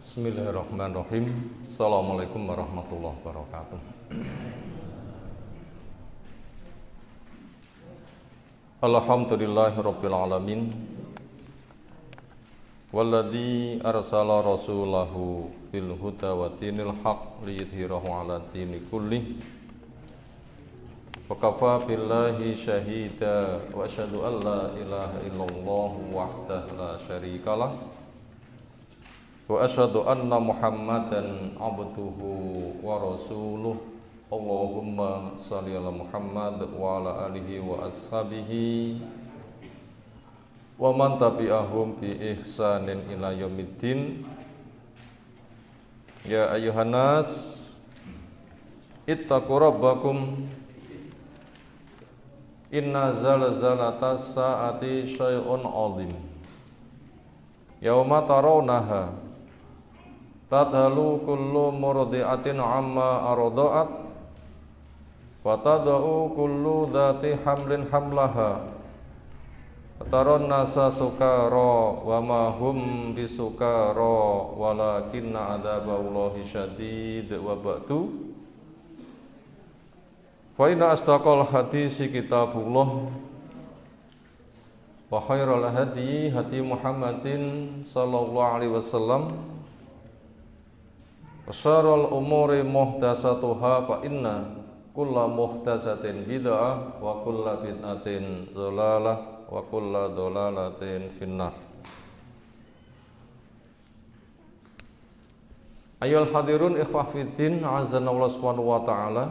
Bismillahirrahmanirrahim. Assalamualaikum warahmatullahi wabarakatuh. Alhamdulillahirabbil alamin. Walladzi arsala rasulahu bil huda wa dinil haq liyudhhirahu 'ala dini kullih. Wa kafa billahi syahida wa asyhadu an la ilaha illallah wahdahu la syarikalah. Wa asyhadu anna Muhammadan abduhu wa rasuluh. Allahumma shalli ala Muhammad wa ala alihi wa ashabihi wa man tabi'ahum bi ihsanin ila yaumiddin. Ya ayyuhan nas ittaqu rabbakum inna zalzalatas saati syai'un 'adzim yauma tarawnaha tadhalu kullu murdi'atin amma arda'at wa tad'u kullu dhati hamlin hamlaha taron nasa sukara wa ma hum bisukara walakinna adzaballahi syadid wa ba'du. Fa inna astaqal hadisi kitabullah wa khairal hadi hadi Muhammadin sallallahu alaihi wasallam wa syarrul umuri muhdatsatuha fa inna kulla muhdatsatin bid'ah wa kulla bid'atin dhalalah wa kulla dhalalatin finnar. Ayyuhal hadirun ikhwah fiddin azanallahu subhanahu wa ta'ala.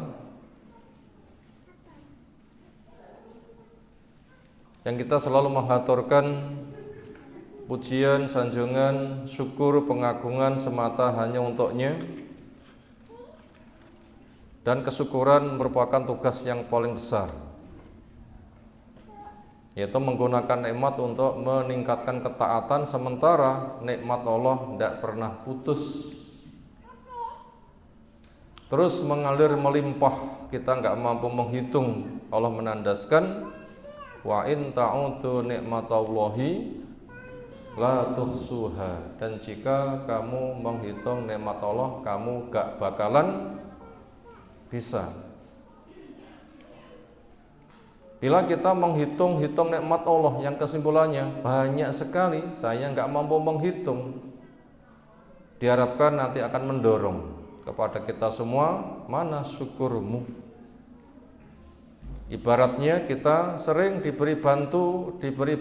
Yang kita selalu menghaturkan pujian, sanjungan, syukur, pengagungan semata hanya untuknya. Dan kesyukuran merupakan tugas yang paling besar, yaitu menggunakan nikmat untuk meningkatkan ketaatan, sementara nikmat Allah tidak pernah putus, terus mengalir melimpah. Kita nggak mampu menghitung. Allah menandaskan, wa in ta'udu nikmatallahi la tuhsuha. Dan jika kamu menghitung nikmat Allah, kamu gak bakalan bisa. Bila kita menghitung-hitung nikmat Allah yang kesimpulannya banyak sekali, saya gak mampu menghitung, diharapkan nanti akan mendorong kepada kita semua, mana syukurmu. Ibaratnya kita sering diberi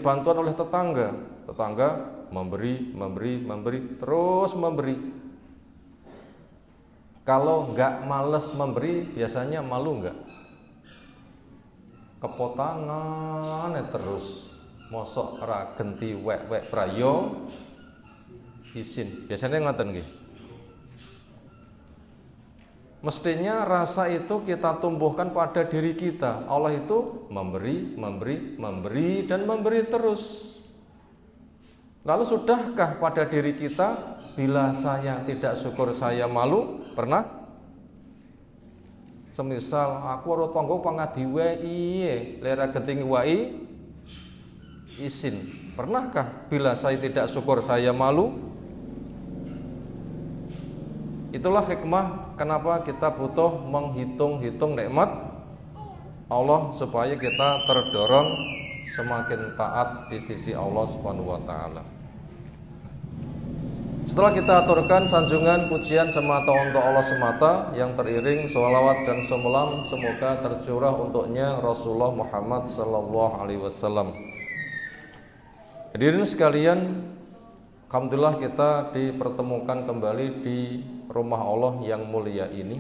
bantuan oleh tetangga. Tetangga memberi, terus memberi. Kalau enggak males memberi, biasanya malu enggak? Kepotangan terus. Mosok ra genti wek-wek prayo isin. Biasanya ngoten nggih. Mestinya rasa itu kita tumbuhkan pada diri kita. Allah itu memberi dan memberi terus. Lalu sudahkah pada diri kita, bila saya tidak syukur saya malu? Pernah? Semisal aku ora tangga pangadi wae, lera genting wae isin. Pernahkah bila saya tidak syukur saya malu? Itulah hikmah kenapa kita butuh menghitung-hitung nikmat Allah, supaya kita terdorong semakin taat di sisi Allah Subhanahu wa taala. Setelah kita aturkan sanjungan pujian semata untuk Allah semata, yang teriring sholawat dan semulam semoga tercurah untuknya Rasulullah Muhammad sallallahu alaihi wasallam. Hadirin sekalian, alhamdulillah kita dipertemukan kembali di rumah Allah yang mulia ini.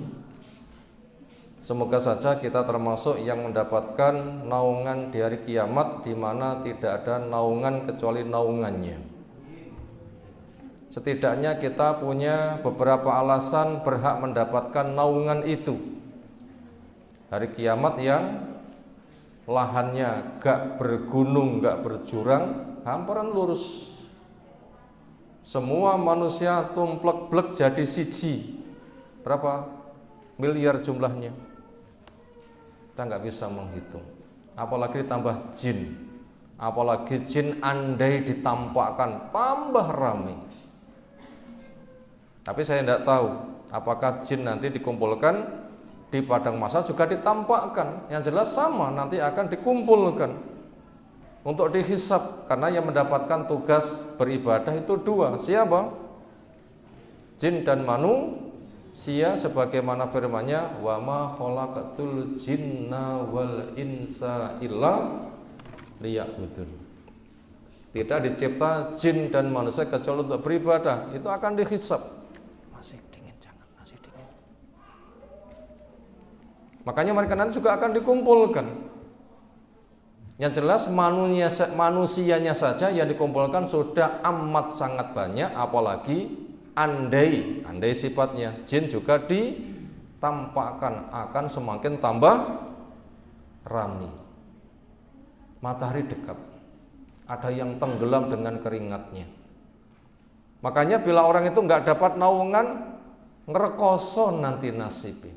Semoga saja kita termasuk yang mendapatkan naungan di hari kiamat, di mana tidak ada naungan kecuali naungannya. Setidaknya kita punya beberapa alasan berhak mendapatkan naungan itu. Hari kiamat yang lahannya gak bergunung, gak berjurang, hamparan lurus. Semua manusia tumplek-blek jadi siji. Berapa miliar jumlahnya? Kita nggak bisa menghitung. Apalagi ditambah jin. Apalagi jin andai ditampakkan tambah ramai. Tapi saya tidak tahu apakah jin nanti dikumpulkan di padang mahsyar juga ditampakkan. Yang jelas sama, nanti akan dikumpulkan untuk dihisab, karena yang mendapatkan tugas beribadah itu dua. Siapa? Jin dan manusia, sebagaimana firman-Nya, wa ma khalaqatul jinna wal insa illa liya'budun. Tidak dicipta jin dan manusia kecuali untuk beribadah. Itu akan dihisab. Masih dingin, jangan, masih dingin. Makanya mereka nanti juga akan dikumpulkan. Yang jelas manusianya saja yang dikumpulkan sudah amat sangat banyak, apalagi andai sifatnya jin juga ditampakkan, akan semakin tambah ramai. Matahari dekat, ada yang tenggelam dengan keringatnya. Makanya bila orang itu nggak dapat naungan, ngerekoso nanti nasibnya.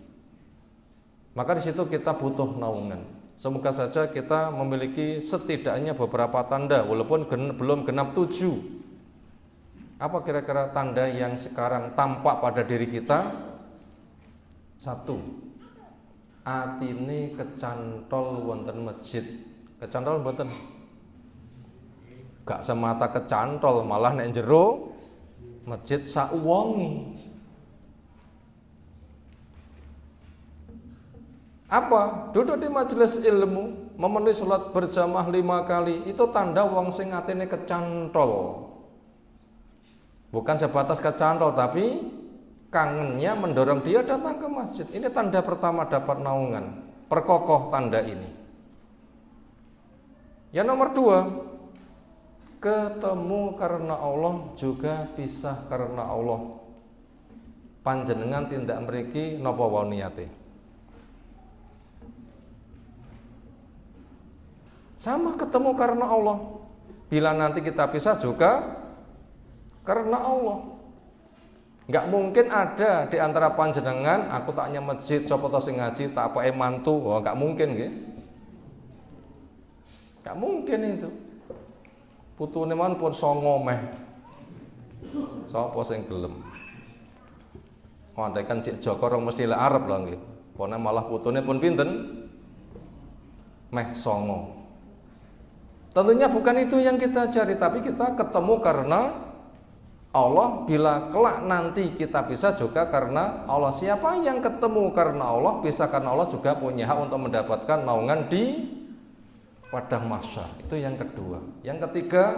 Maka di situ kita butuh naungan. Semoga saja kita memiliki setidaknya beberapa tanda, walaupun belum genap 7. Apa kira-kira tanda yang sekarang tampak pada diri kita? 1. Atine kecantol wonten masjid. Kecantol mboten? Gak semata kecantol, malah nek jero masjid sauwonge. Apa? Duduk di majelis ilmu, memenuhi sholat berjamaah 5 kali, itu tanda wong sing atine kecantol. Bukan sebatas kecantol, tapi kangennya mendorong dia datang ke masjid. Ini tanda pertama dapat naungan. Perkokoh tanda ini. Yang nomor 2, ketemu karena Allah juga pisah karena Allah. Panjenengan tindak mriki napa wae niate. Sama ketemu karena Allah. Bila nanti kita pisah juga karena Allah. Enggak mungkin ada di antara panjenengan, aku taknya masjid, sapa to sing ngaji, tak apake mantu. Oh, enggak mungkin nggih. Enggak mungkin itu. Putune man pun songo meh. Sapa sing gelem. Andaikan Cik Joko rong mesti lek arep lho nggih. Pone malah putune pun pinten? Meh songo. Tentunya bukan itu yang kita cari, tapi kita ketemu karena Allah. Bila kelak nanti kita bisa juga karena Allah. Siapa yang ketemu karena Allah, bisa karena Allah, juga punya hak untuk mendapatkan naungan di padang mahsyar. Itu yang kedua. Yang ketiga,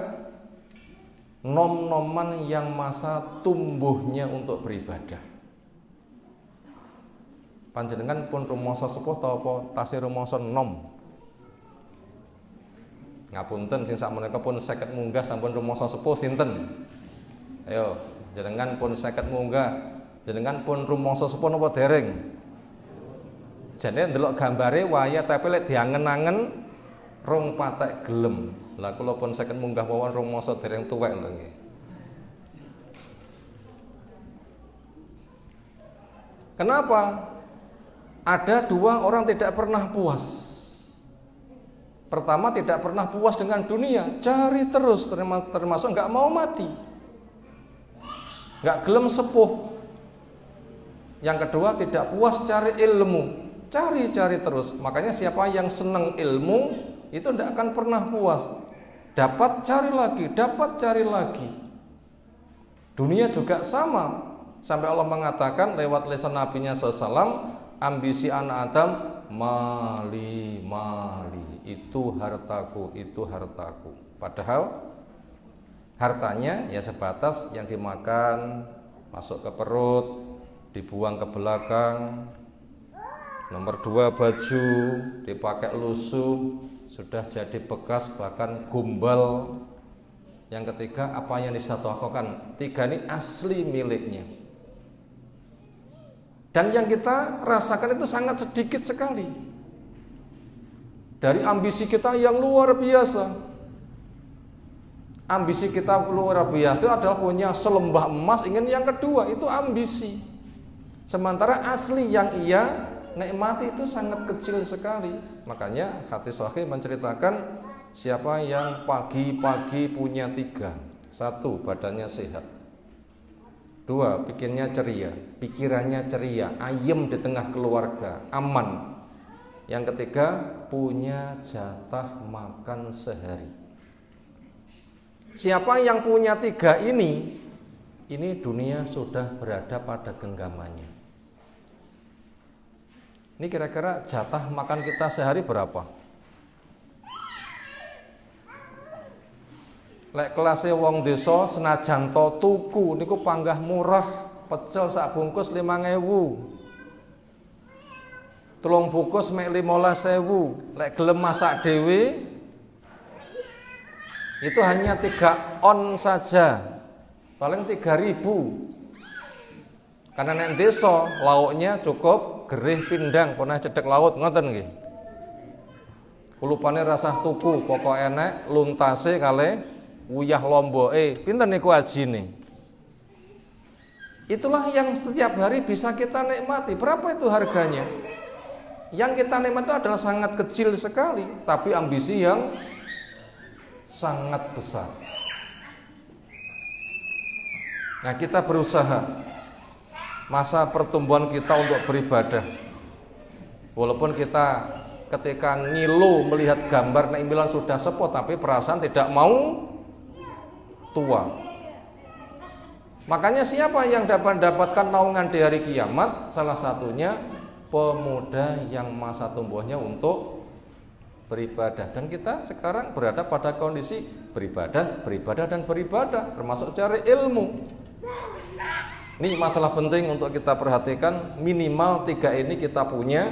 nom-noman yang masa tumbuhnya untuk beribadah. Panjenengan pun rumoso sepuh atau apa tasih rumoso nom. Ngapunten sing sakmenika pun 50 munggah sampun rumoso sepuh sinten? Ayo, jenengan pun 50 munggah, jenengan pun rumoso sepuh napa dereng? Jane ndelok gambare waya tapi lek diangen-angen rong patek gelem. Lah kula pun 50 munggah mawon rumoso dereng tuwek lho nggih. Kenapa? Ada 2 orang tidak pernah puas. Pertama, tidak pernah puas dengan dunia, cari terus, termasuk nggak mau mati, nggak gelem sepuh. Yang kedua, tidak puas cari ilmu, cari terus. Makanya siapa yang senang ilmu itu tidak akan pernah puas. Dapat cari lagi. Dunia juga sama. Sampai Allah mengatakan lewat lisan Nabi-Nya SAW, ambisi anak Adam, mali, itu hartaku. Padahal hartanya ya sebatas yang dimakan, masuk ke perut, dibuang ke belakang. Nomor 2, baju dipakai lusuh, sudah jadi bekas bahkan gumbal. Yang ketiga, apa yang disatokokan? 3 ini asli miliknya. Dan yang kita rasakan itu sangat sedikit sekali. Dari ambisi kita yang luar biasa. Ambisi kita luar biasa adalah punya selembah emas, ingin yang kedua, itu ambisi. Sementara asli yang ia nikmati itu sangat kecil sekali. Makanya hadis sahih menceritakan siapa yang pagi-pagi punya 3. 1, badannya sehat. Dua, pikirannya ceria, ayem di tengah keluarga, aman. Yang ketiga, punya jatah makan sehari. Siapa yang punya tiga ini dunia sudah berada pada genggamannya. Ini kira-kira jatah makan kita sehari berapa? Lek kelasnya wong desa senajan to tuku niku panggah murah, pecel sak bungkus 5.000. 3 bungkus mek 15.000. Lek gelem masak dhewe itu hanya 3 on saja. Paling 3.000. Karena nek desa lauknya cukup gerih pindang punah cedhek laut ngoten nggih. Kulupane rasah tuku pokok enek luntase kalih uyah lomboke, pinten niku ajine. Itulah yang setiap hari bisa kita nikmati. Berapa itu harganya? Yang kita nikmati itu adalah sangat kecil sekali, tapi ambisi yang sangat besar. Nah, kita berusaha masa pertumbuhan kita untuk beribadah. Walaupun kita ketika ngilu melihat gambar nek impilan sudah sepuh, tapi perasaan tidak mau tua. Makanya siapa yang dapat mendapatkan naungan di hari kiamat? Salah satunya pemuda yang masa tumbuhnya untuk beribadah. Dan kita sekarang berada pada kondisi beribadah, termasuk cari ilmu. Ini masalah penting untuk kita perhatikan. Minimal 3 ini kita punya,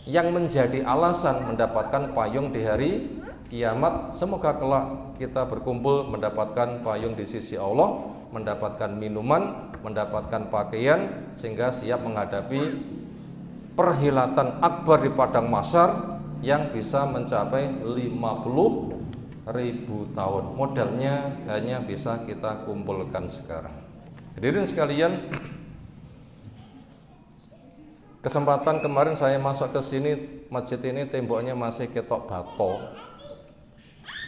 yang menjadi alasan mendapatkan payung di hari kiamat. Semoga kelak kita berkumpul mendapatkan payung di sisi Allah, mendapatkan minuman, mendapatkan pakaian, sehingga siap menghadapi perhilatan akbar di padang mahsyar yang bisa mencapai 50.000 tahun. Modalnya hanya bisa kita kumpulkan sekarang. Hadirin sekalian, kesempatan kemarin saya masuk ke sini, masjid ini temboknya masih ketok batu.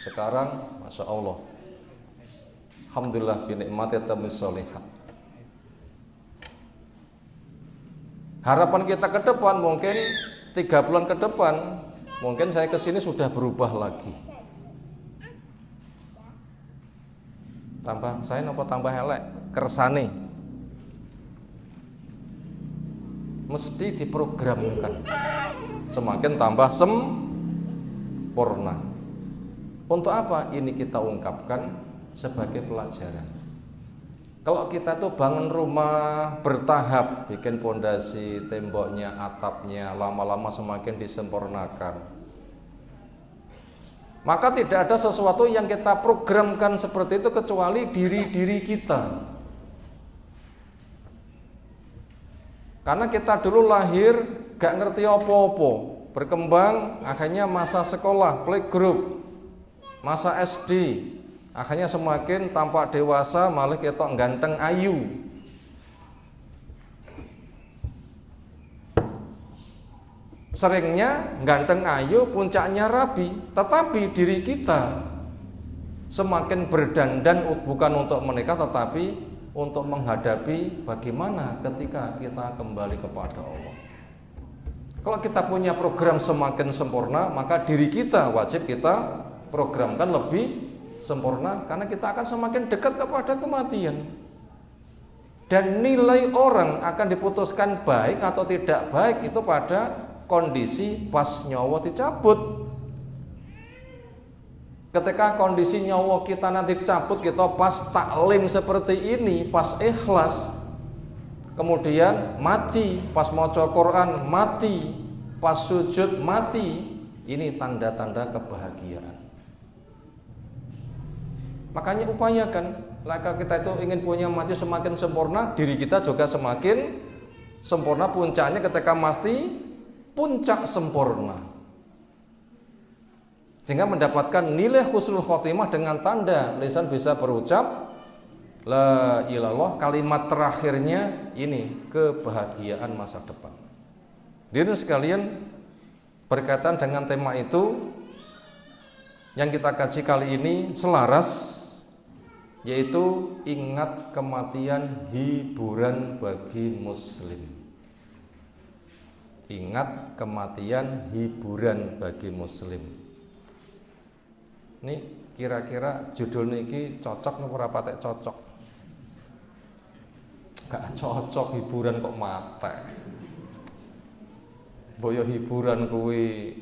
Sekarang Masya Allah, alhamdulillah binikmati tamis sholihat. Harapan kita ke depan mungkin 3 bulan ke depan, mungkin saya ke sini sudah berubah lagi. Tambah elek, kersane. Mesti diprogramkan semakin tambah sempurna. Untuk apa? Ini kita ungkapkan sebagai pelajaran. Kalau kita tuh bangun rumah bertahap, bikin pondasi, temboknya, atapnya, lama-lama semakin disempurnakan, maka tidak ada sesuatu yang kita programkan seperti itu kecuali diri kita. Karena kita dulu lahir gak ngerti apa-apa, berkembang akhirnya masa sekolah, playgroup, masa SD, akhirnya semakin tampak dewasa malah ketok ganteng ayu. Seringnya ganteng ayu puncaknya rabi, tetapi diri kita semakin berdandan bukan untuk menikah tetapi untuk menghadapi bagaimana ketika kita kembali kepada Allah. Kalau kita punya program semakin sempurna, maka diri kita wajib kita programkan lebih sempurna, karena kita akan semakin dekat kepada kematian. Dan nilai orang akan diputuskan baik atau tidak baik itu pada kondisi pas nyawa dicabut. Ketika kondisi nyawa kita nanti dicabut, kita pas taklim seperti ini, pas ikhlas, kemudian mati, pas maca Quran mati, pas sujud mati, ini tanda-tanda kebahagiaan. Makanya upayakan, kalau kita itu ingin punya mati semakin sempurna, diri kita juga semakin sempurna. Puncaknya ketika mati, puncak sempurna, sehingga mendapatkan nilai husnul khotimah dengan tanda lisan bisa berucap la ilallah, kalimat terakhirnya ini kebahagiaan masa depan. Hadirin sekalian, berkaitan dengan tema itu yang kita kaji kali ini selaras yaitu ingat kematian hiburan bagi muslim. Ingat kematian hiburan bagi muslim. Ini kira-kira judul niki cocok napa ora patek cocok? Gak cocok, hiburan kok mate. Boyo hiburan kuwi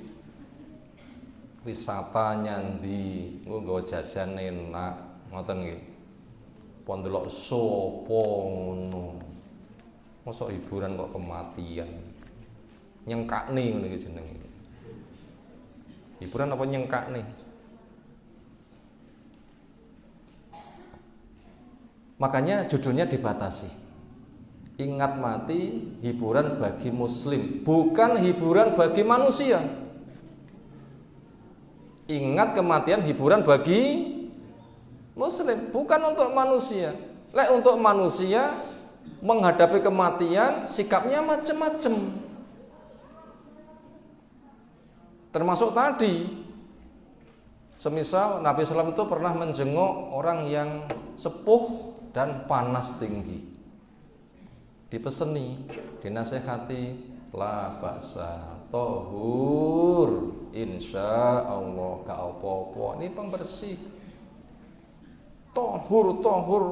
wisata nyandi, nggo jajan enak, ngoten nggih. Pon delok sapa ngono. Mosok hiburan kok kematian. Nyengkakne ngono iki jenenge. Hiburan apa nyengkakne? Makanya judulnya dibatasi. Ingat mati, hiburan bagi muslim, bukan hiburan bagi manusia. Ingat kematian, hiburan bagi muslim, bukan untuk manusia. Lek untuk manusia menghadapi kematian sikapnya macam-macam. Termasuk tadi, semisal Nabi SAW itu pernah menjenguk orang yang sepuh dan panas tinggi. Dipeseni, dinasehati, la baksa, tohur, insya Allah gak apa-apa. Ini pembersih. Tohur,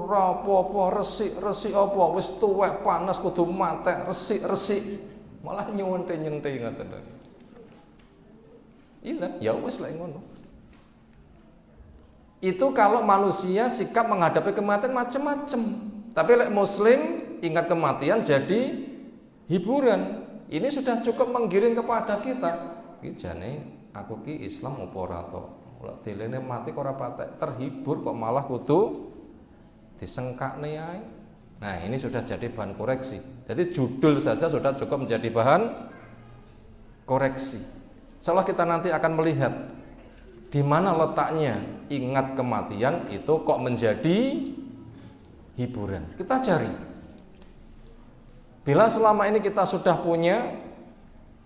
rapopo, resik apa, wis tuwek panas kudu mate, resik. Malah nyente-nyente ngaten. Iya, ya wis lek ngono. Itu kalau manusia sikap menghadapi kematian macam-macam. Tapi lek muslim ingat kematian jadi hiburan. Ini sudah cukup menggiring kepada kita. Iki jane aku ki Islam apa ora to? Lek dilene mati kok ora patek terhibur kok malah kudu disengkakne ae. Nah, ini sudah jadi bahan koreksi. Jadi judul saja sudah cukup menjadi bahan koreksi. Insyaallah kita nanti akan melihat di mana letaknya ingat kematian itu kok menjadi hiburan. Kita cari. Bila selama ini kita sudah punya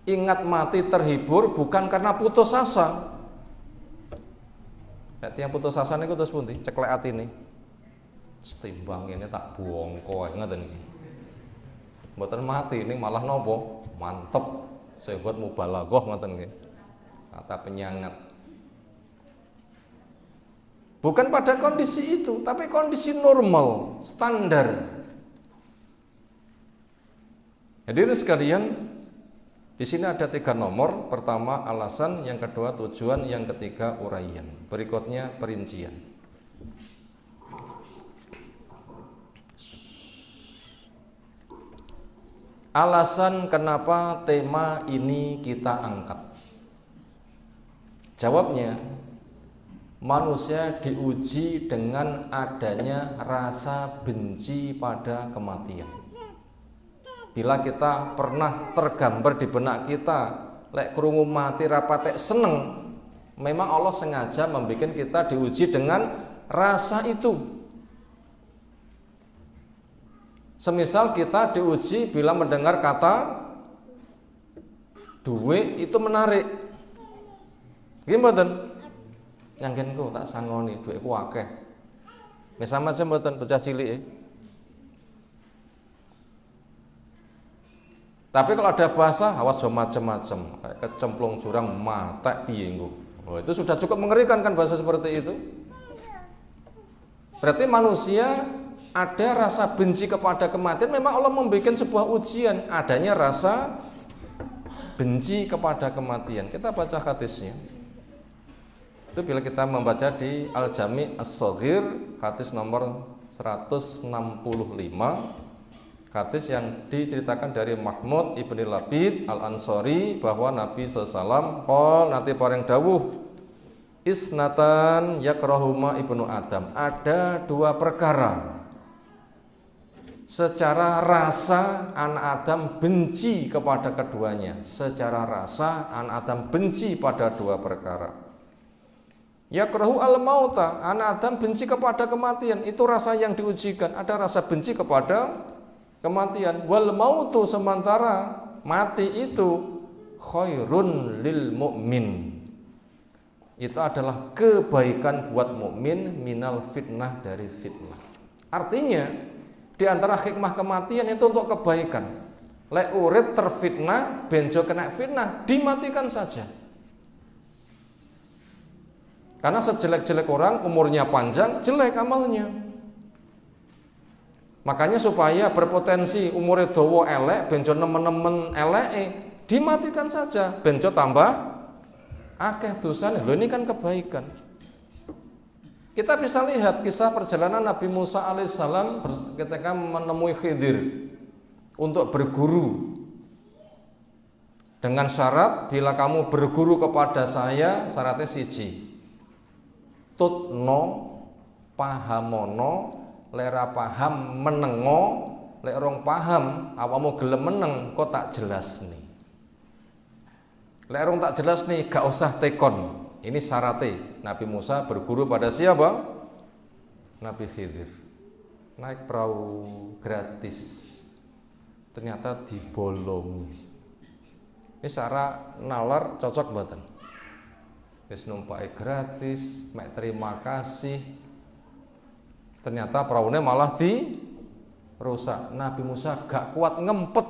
ingat mati terhibur bukan karena putus asa. Nek yang putus asa niku terus pundi? Ceklek atine. Setimbang ini tak buang kowe ngoten iki. Mboten mati ini malah nopo? Mantep. Sehat mubalaghah ngoten nggih. Kata penyangat. Bukan pada kondisi itu, tapi kondisi normal, standar. Hadirin sekalian, di sini ada 3 nomor. Pertama alasan, yang kedua tujuan, yang ketiga uraian. Berikutnya perincian. Alasan kenapa tema ini kita angkat. Jawabnya, manusia diuji dengan adanya rasa benci pada kematian. Bila kita pernah tergambar di benak kita, lek krungu mati rapatek seneng, memang Allah sengaja membuat kita diuji dengan rasa itu. Semisal kita diuji bila mendengar kata duit itu menarik. Gimana? Nyanggenku tak sangoni duitku akeh. Misal macam mboten bocah cilik. Tapi kalau ada bahasa awas jo macam-macam, kayak kecemplung jurang matek piye engko. Oh, itu sudah cukup mengerikan kan bahasa seperti itu. Berarti manusia ada rasa benci kepada kematian. Memang Allah membuat sebuah ujian, adanya rasa benci kepada kematian. Kita baca hadisnya. Itu bila kita membaca di Al-Jami' As-Shaghir, hadis nomor 165, hadis yang diceritakan dari Mahmud ibn Labid Al-Ansari bahwa Nabi SAW nanti pareng dawuh isnatan yakrahuma ibnu Adam. Ada 2 perkara secara rasa anak Adam benci kepada keduanya. Secara rasa anak Adam benci pada 2 perkara. Yakrahu al-mauta, anak Adam benci kepada kematian. Itu rasa yang diujikan. Ada rasa benci kepada kematian. Wal mautu, sementara mati itu khairun lil mu'min, itu adalah kebaikan buat mukmin minal fitnah, dari fitnah. Artinya di antara hikmah kematian itu untuk kebaikan. Lek urip terfitnah, benjo kena fitnah, dimatikan saja. Karena sejelek-jelek orang umurnya panjang, jelek amalnya. Makanya supaya berpotensi umurnya dawa elek, benjo nemen-nemen elek, dimatikan saja, benjo tambah akeh dosanya. Loh, ini kan kebaikan. Kita bisa lihat kisah perjalanan Nabi Musa alaihissalam ketika menemui Khidir untuk berguru, dengan syarat bila kamu berguru kepada saya, syaratnya siji, tutno pahamono, lera paham menengo, lek rong paham awamu gelem meneng kok tak jelas nih. Lek rong tak jelas nih gak usah tekon. Ini syaratnya Nabi Musa berguru pada siapa? Nabi Khidir. Naik perahu gratis, ternyata dibolongi. Ini cara nalar cocok mboten? Wis numpak gratis, mek terima kasih. Ternyata perahunya malah dirusak. Nabi Musa gak kuat ngempet.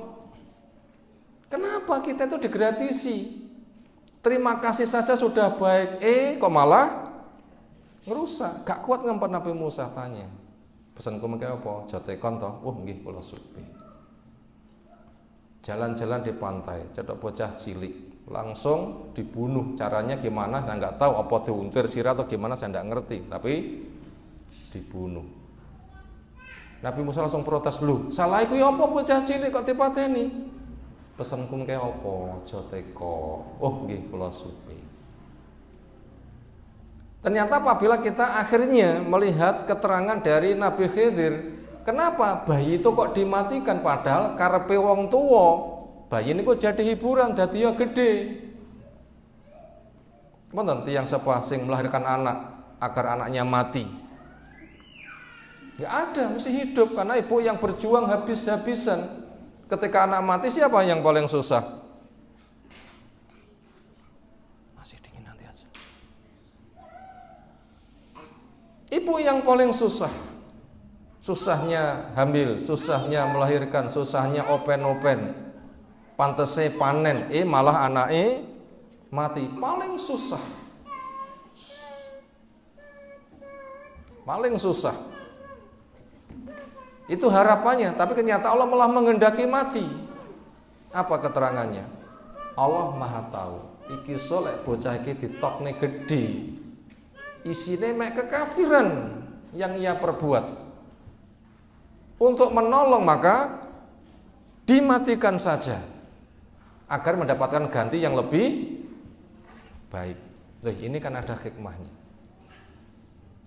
Kenapa kita itu digratisi? Terima kasih saja sudah baik, kok malah ngerusak. Gak kuat ngempet Nabi Musa, tanya. Pesanku mengke apa? Jatekon toh. Nggih kula supi. Jalan-jalan di pantai, cetok bocah cilik, langsung dibunuh. Caranya gimana? Saya nggak tahu. Apa diuntir sirah atau gimana? Saya nggak ngerti. Tapi dibunuh. Nabi Musa langsung protes, "Lu, salah iku ya apa bocah cilik kok dipateni?" Pesanku mengke apa? Aja teko. Nggih kula supi. Ternyata apabila kita akhirnya melihat keterangan dari Nabi Khidir, kenapa bayi itu kok dimatikan padahal karepe wong tuwa, bayi ini kok jadi hiburan, dadi ya gede. Mboten tiyang sapa sing melahirkan anak agar anaknya mati. Ya ada, mesti hidup karena ibu yang berjuang habis-habisan. Ketika anak mati siapa yang paling susah? Masih dingin nanti aja. Ibu yang paling susah. Susahnya hamil, susahnya melahirkan, susahnya open-open. Pantese panen, malah anaknya mati. Paling susah. Paling susah. Itu harapannya, tapi ternyata Allah malah menghendaki mati. Apa keterangannya? Allah Maha tahu. Iki solek bocah iki ditokne gede. Isine mek kekafiran yang ia perbuat. Untuk menolong maka dimatikan saja agar mendapatkan ganti yang lebih baik. Loh, ini kan ada hikmahnya.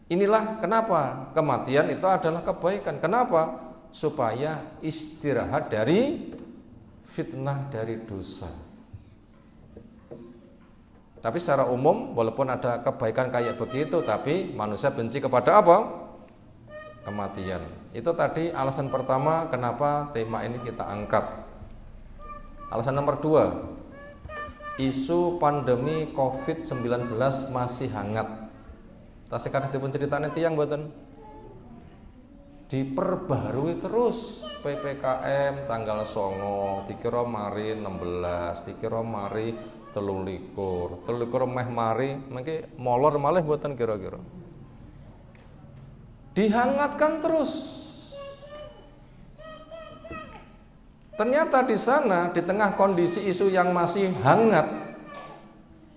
Inilah kenapa kematian itu adalah kebaikan. Kenapa? Supaya istirahat dari fitnah, dari dosa. Tapi secara umum walaupun ada kebaikan kayak begitu, tapi manusia benci kepada apa? Kematian. Itu tadi alasan pertama kenapa tema ini kita angkat. Alasan nomor 2, isu pandemi COVID-19 masih hangat. Tasik kada dipun ceritane tiyang mboten. Diperbarui terus PPKM tanggal 9, dikira mari 16, dikira mari 23, 23 meh mari mengki molor malih mboten kira-kira. Dihangatkan terus. Ternyata di sana di tengah kondisi isu yang masih hangat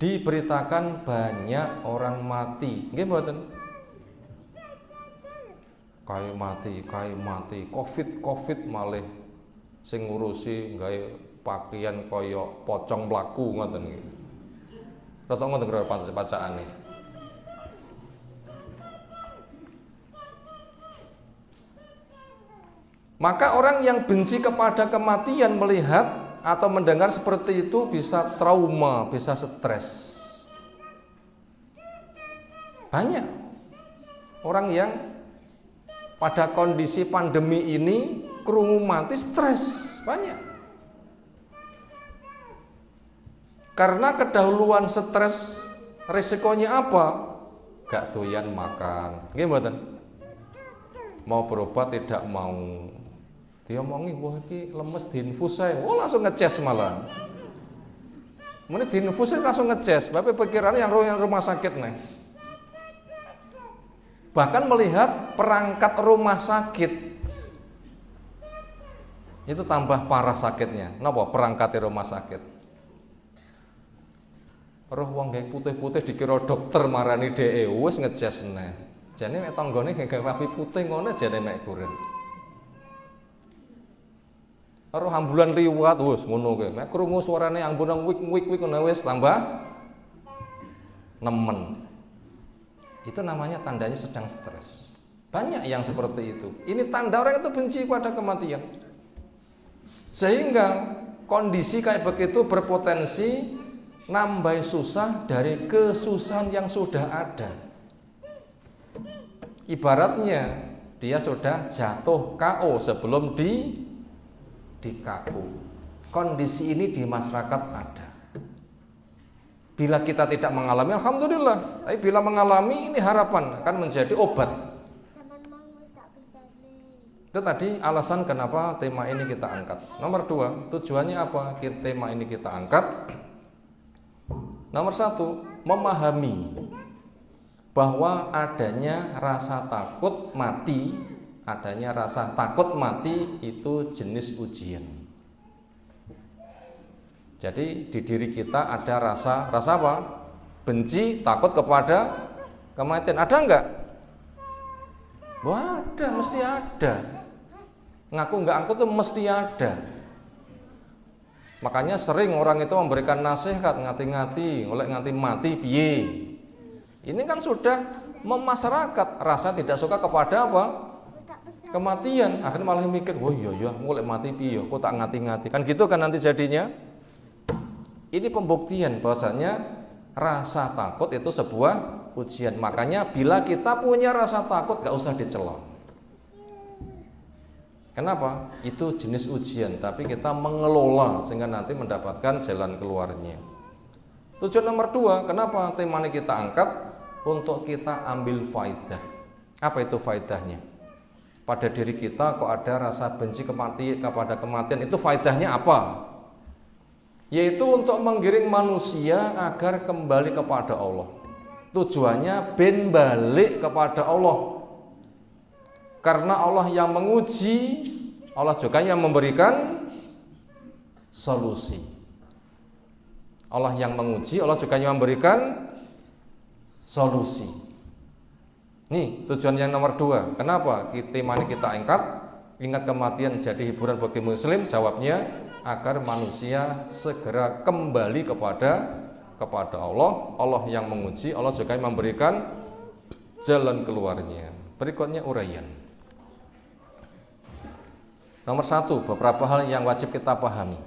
diberitakan banyak orang mati. Nggih mboten? Kae mati, Covid malih sing ngurusi gawe pakaian kaya pocong mlaku ngoten nggih. Rata ngoten kira pacaane. Maka orang yang benci kepada kematian melihat atau mendengar seperti itu bisa trauma, bisa stres. Banyak orang yang pada kondisi pandemi ini krungu mati stres, banyak. Karena kedahuluan stres Risikonya apa? Gak doyan makan. Nggih mboten? Mau berobat tidak mau. Diomongi, wah iki lemes diinfus ae. Oh langsung ngeces malah. Mene diinfus langsung ngeces. Bapak pikirannya yang rumah sakit nih. Bahkan melihat perangkat rumah sakit itu tambah parah sakitnya. Napa perangkat rumah sakit? Roh wong gawe putih-putih dikira dokter marani dhek wis ngejes neh. Jane mek tanggane gawe api putih ngono jane mek kuren. Roh ambulan liwat wis ngono kuwi. Mek krungu suarane ambulan wik-wik ngono wis tambah nemen. Itu namanya tandanya sedang stres. Banyak yang seperti itu. Ini tanda orang itu benci pada kematian. Sehingga kondisi kayak begitu berpotensi nambah susah dari kesusahan yang sudah ada. Ibaratnya dia sudah jatuh KO sebelum di KO. Kondisi ini di masyarakat ada. Bila kita tidak mengalami, alhamdulillah. Tapi bila mengalami, ini harapan akan menjadi obat. Itu tadi alasan kenapa tema ini kita angkat. Nomor 2, tujuannya apa tema ini kita angkat? Nomor 1, memahami bahwa adanya rasa takut mati, itu jenis ujian. Jadi di diri kita ada rasa apa? Benci, takut kepada kematian. Ada enggak? Wah, ada, mesti ada. Ngaku enggak angkut itu mesti ada. Makanya sering orang itu memberikan nasihat ngati-ngati, oleh nganti mati piye. Ini kan sudah memasyarakat rasa tidak suka kepada apa? Kematian. Akhirnya malah mikir, "Wah iya oleh mati piye, kok tak ngati-ngati." Kan gitu kan nanti jadinya. Ini pembuktian bahwasanya rasa takut itu sebuah ujian. Makanya bila kita punya rasa takut gak usah dicela. Kenapa? Itu jenis ujian, tapi kita mengelola sehingga nanti mendapatkan jalan keluarnya. Tujuan nomor 2, kenapa tema ini kita angkat? Untuk kita ambil faidah. Apa itu faidahnya? Pada diri kita kok ada rasa benci kepada kematian, itu faidahnya apa? Yaitu untuk menggiring manusia agar kembali kepada Allah. Tujuannya ben balik kepada Allah. Karena Allah yang menguji, Allah juga yang memberikan solusi. Allah yang menguji, Allah juga yang memberikan solusi. Nih tujuan yang nomor 2. Kenapa tema ini kita angkat? Ingat kematian jadi hiburan bagi muslim? Jawabnya agar manusia segera kembali kepada Allah. Allah yang menguji, Allah juga yang memberikan jalan keluarnya. Berikutnya uraian. Nomor 1, beberapa hal yang wajib kita pahami.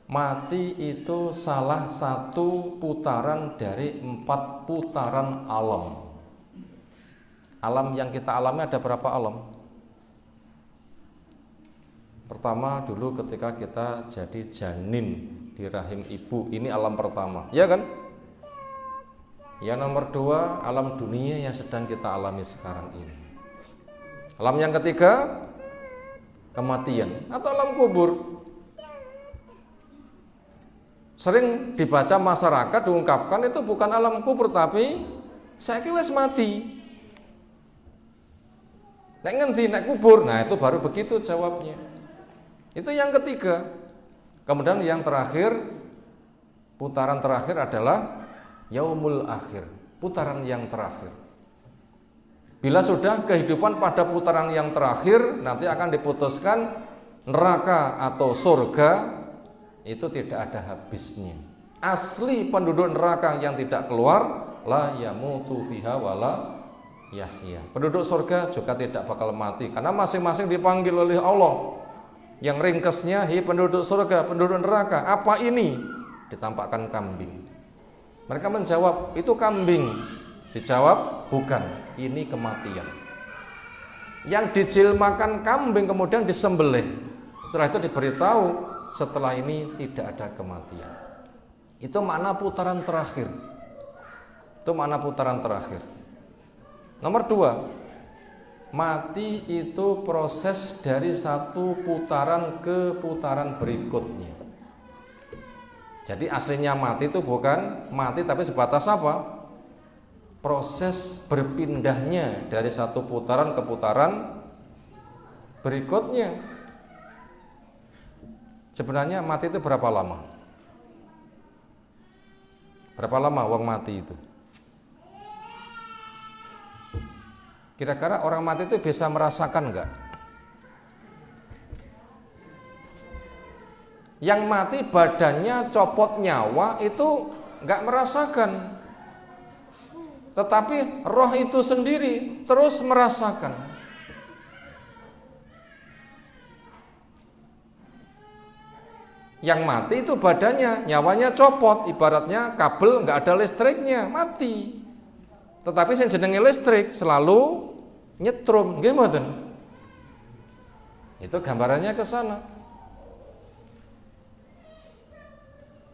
Mati itu salah satu putaran dari 4 putaran alam. Alam yang kita alami ada berapa alam? Pertama dulu ketika kita jadi janin di rahim ibu, ini alam pertama, ya kan? Yang nomor 2, alam dunia yang sedang kita alami sekarang ini. Alam yang ketiga, kematian atau alam kubur. Sering dibaca masyarakat diungkapkan itu bukan alam kubur tapi saiki wis mati. Nek ngendi nek kubur, nah itu baru begitu jawabnya. Itu yang ketiga. Kemudian yang terakhir, putaran terakhir adalah yaumul akhir, putaran yang terakhir. Bila sudah kehidupan pada putaran yang terakhir, nanti akan diputuskan neraka atau surga, itu tidak ada habisnya. Asli penduduk neraka yang tidak keluar, la yamutu fiha wala yahya. Penduduk surga juga tidak bakal mati karena masing-masing dipanggil oleh Allah. Yang ringkasnya, "Hi penduduk surga, penduduk neraka, apa ini?" Ditampakkan kambing. Mereka menjawab, "Itu kambing." Dijawab, "Bukan, ini kematian." Yang dijilmakan kambing kemudian disembelih. Setelah itu diberitahu, setelah ini tidak ada kematian. Itu makna putaran terakhir. Itu makna putaran terakhir. Nomor 2, mati itu proses dari satu putaran ke putaran berikutnya. Jadi aslinya mati itu bukan mati tapi sebatas apa? Proses berpindahnya dari satu putaran ke putaran berikutnya. Sebenarnya mati itu berapa lama? Berapa lama wong mati itu? Kira-kira orang mati itu bisa merasakan enggak? Yang mati badannya copot nyawa itu enggak merasakan. Tetapi roh itu sendiri terus merasakan. Yang mati itu badannya, nyawanya copot, ibaratnya kabel enggak ada listriknya, mati. Tetapi sing jenenge listrik selalu nyetrum, nggih mboten? Itu gambarannya ke sana.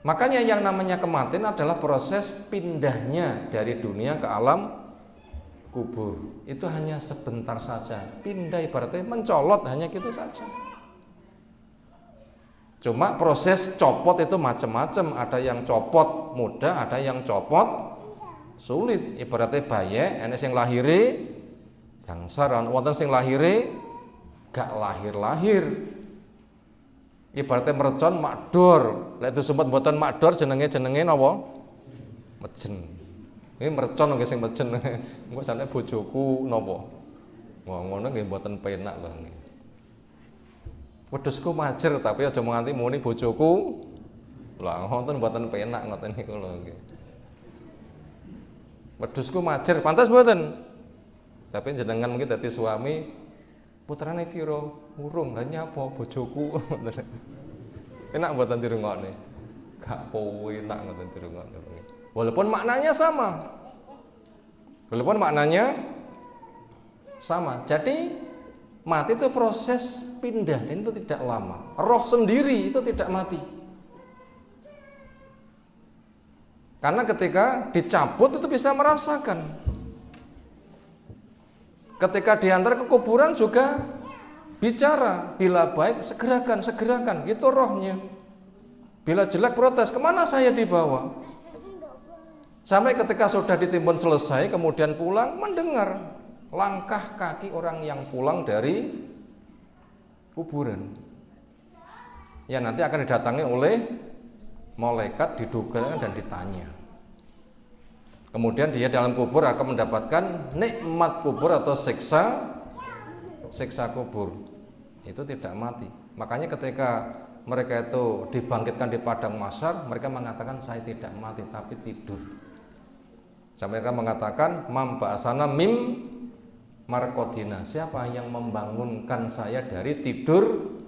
Makanya yang namanya kematian adalah proses pindahnya dari dunia ke alam kubur. Itu hanya sebentar saja. Pindah ibaratnya mencolot, hanya gitu saja. Cuma proses copot itu macam-macam. Ada yang copot mudah, ada yang copot sulit. Ibaratnya bayi, enek sing lahire gangsar, wonten sing lahire gak lahir-lahir. Ibaratnya mercon makdor. Lek itu sempat mboten makdor jenenge napa? Mejen. Ini mercon nggih sing mejen. Engko sampe bojoku napa? Wah ngono nggih mboten penak lho nggih. Wedhusku majer tapi aja nganti muni bojoku. Lah ngoten mboten penak ngoten niku lho nggih. Wedhusku majer pantas mboten? Tapi jenengan mungkin dadi suami putrane pira? Urung, lha nyapa bojoku. Enak mboten dirungokne? Gak enak ngoten dirungokne. Walaupun maknanya sama. Walaupun maknanya sama. Jadi mati itu proses pindah dan itu tidak lama. Roh sendiri itu tidak mati. Karena ketika dicabut itu bisa merasakan. Ketika diantar ke kuburan juga bicara, bila baik segerakan, gitu rohnya. Bila jelek protes, kemana saya dibawa? Sampai ketika sudah ditimbun selesai, kemudian pulang, mendengar langkah kaki orang yang pulang dari kuburan. Ya nanti akan didatangi oleh malaikat, diduga dan ditanya. Kemudian dia dalam kubur akan mendapatkan nikmat kubur atau siksa kubur. Itu tidak mati. Makanya ketika mereka itu dibangkitkan di padang mahsyar, mereka mengatakan saya tidak mati tapi tidur. Sampai mereka mengatakan mamba'asana mim markodina. Siapa yang membangunkan saya dari tidur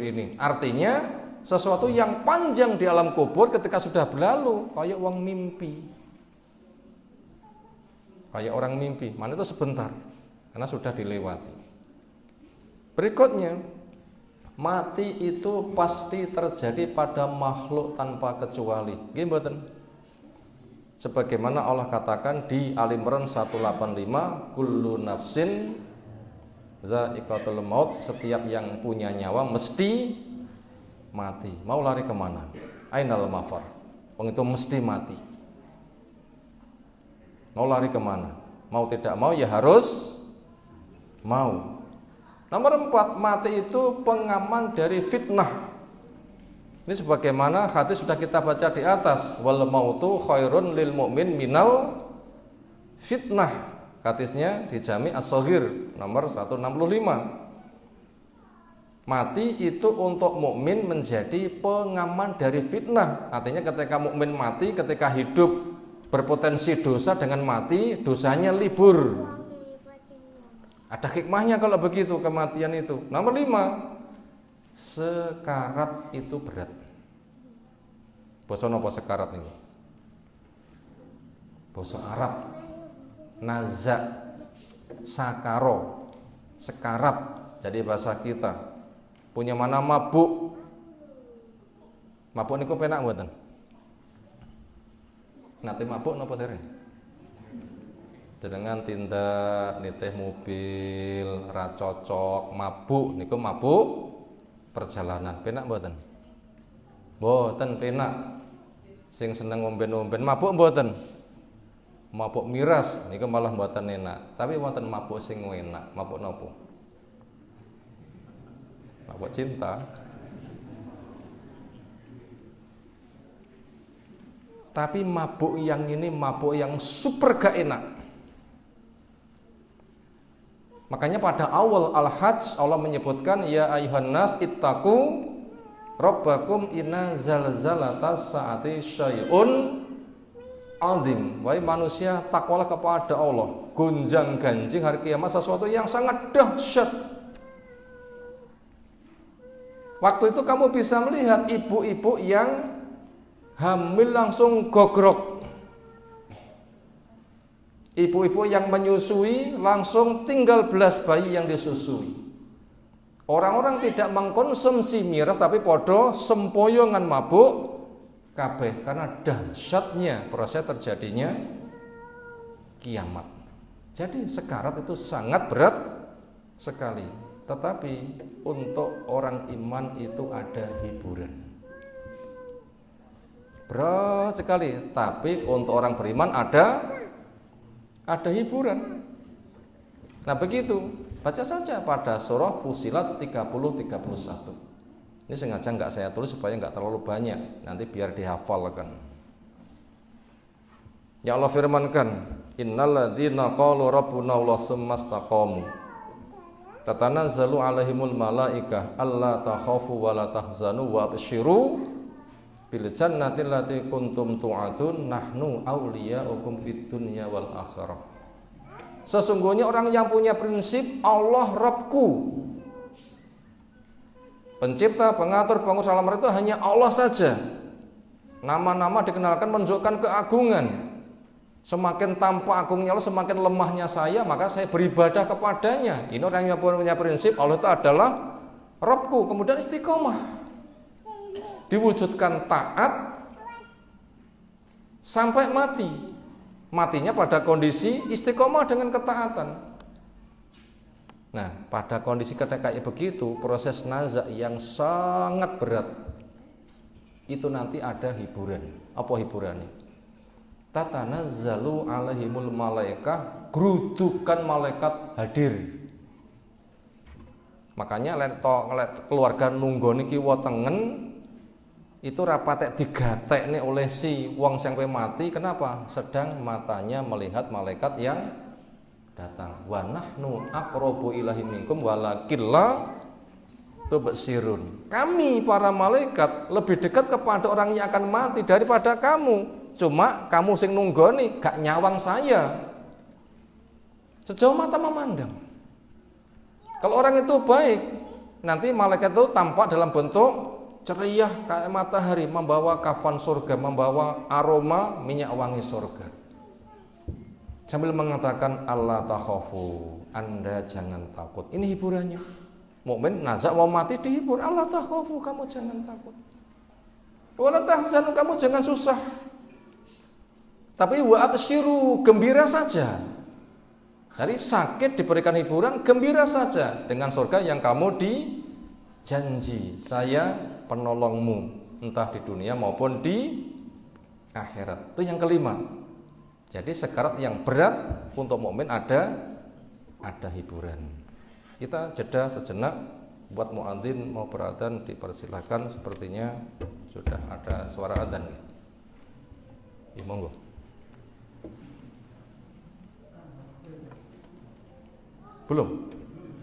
ini? Artinya sesuatu yang panjang di alam kubur ketika sudah berlalu, kayak wong mimpi. Kayak orang mimpi, mana itu sebentar, karena sudah dilewati. Berikutnya, mati itu pasti terjadi pada makhluk tanpa kecuali. Nggih mboten? Sebagaimana Allah katakan di Al-Imran 185, kullu nafsin za'iqatul maut, setiap yang punya nyawa mesti mati. Mau lari kemana? Ainal mafar. Wong itu mesti mati. Mau lari kemana? Mau tidak mau ya harus mau. Nomor 4, mati itu pengaman dari fitnah. Ini sebagaimana hadis sudah kita baca di atas, wal mautu khairun lil mu'min minal fitnah. Hadisnya di Jami' As-Shaghir nomor 165. Mati itu untuk mukmin menjadi pengaman dari fitnah. Artinya ketika mukmin mati, ketika hidup berpotensi dosa, dengan mati dosanya libur. Ada hikmahnya kalau begitu kematian itu. Nomor 5, sekarat itu berat. Basa napa sekarat ini? Basa Arab. Nazak, sakaro, sekarat. Jadi bahasa kita. Punya mana mabuk. Mabuk niku penak mboten? Nate mabuk napa dereng? Jenengan tindak nitih mobil ra cocok, mabuk niku mabuk perjalanan. Penak mboten? Mboten penak. Sing seneng ngomben-ngomben mabuk mboten? Mabuk miras niku malah mboten enak. Tapi wonten mabuk sing enak. Mabuk napa? Mabuk cinta. Tapi mabuk yang ini mabuk yang super gak enak. Makanya pada awal Al-Hajj Allah menyebutkan ya ayuhan nas ittaqu rabbakum inna zalzalatas saati syai'un azim. Wahai manusia, takwalah kepada Allah. Gonjang-ganjing hari kiamat sesuatu yang sangat dahsyat. Waktu itu kamu bisa melihat ibu-ibu yang hamil langsung gogrok. Ibu-ibu yang menyusui langsung tinggal belas bayi yang disusui. Orang-orang tidak mengkonsumsi miras tapi podo sempoyongan mabuk kabeh karena dahsyatnya proses terjadinya kiamat. Jadi sekarat itu sangat berat sekali. Tetapi untuk orang iman itu ada hiburan. Berat sekali, tapi untuk orang beriman ada hiburan. Nah begitu, baca saja pada surah Fussilat 30-31. Ini sengaja nggak saya tulis supaya nggak terlalu banyak, nanti biar dihafalkan. Ya Allah firmankan, innalladzina qalu rabbuna Allah tsumma istaqamu tatanazzalu alaihimul malaikah alla takhafu wa la tahzanu wa absyiru bil jannati allati kuntum tu'adun nahnu awliya'ukum fid dunya wal akhirah. Sesungguhnya orang yang punya prinsip Allah Rabbku, pencipta, pengatur, pengusaha alam itu hanya Allah saja. Nama-nama dikenalkan menunjukkan keagungan. Semakin tampak agungnya Allah, semakin lemahnya saya, maka saya beribadah kepadanya. Ini orang yang punya prinsip Allah itu adalah Rabbku. Kemudian istiqomah, diwujudkan taat sampai mati. Matinya pada kondisi istiqomah dengan ketaatan. Nah, pada kondisi ketika begitu, proses nazak yang sangat berat itu nanti ada hiburan. Apa hiburannya? Tatanazzalu alaihimul malaikah, grudukan malaikat hadir. Makanya keluarga nunggoni kiwa tengen itu rapatek digatekne oleh si wong sing mati. Kenapa? Sedang matanya melihat malaikat yang datang. Wa nahnu aqrabu ilahi minkum walakin la tubsirun. Kami para malaikat lebih dekat kepada orang yang akan mati daripada kamu. Cuma kamu sing nunggoni gak nyawang saya. Sejauh mata memandang. Kalau orang itu baik, nanti malaikat itu tampak dalam bentuk ceria kayak matahari, membawa kafan surga, membawa aroma minyak wangi surga. Sambil mengatakan Allah takhafu, Anda jangan takut. Ini hiburannya. Mukmin nazak mau mati dihibur. Allah takhafu, kamu jangan takut. Wala tahzan, kamu jangan susah. Tapi wa absyiru, gembira saja. Dari sakit diberikan hiburan, gembira saja dengan surga yang kamu dijanji. Saya penolongmu, entah di dunia maupun di akhirat. Itu yang kelima. Jadi sekarat yang berat untuk mukmin ada hiburan. Kita jeda sejenak. Buat muadzin mau beradzan dipersilakan, sepertinya sudah ada suara adzan. Monggo. Belum?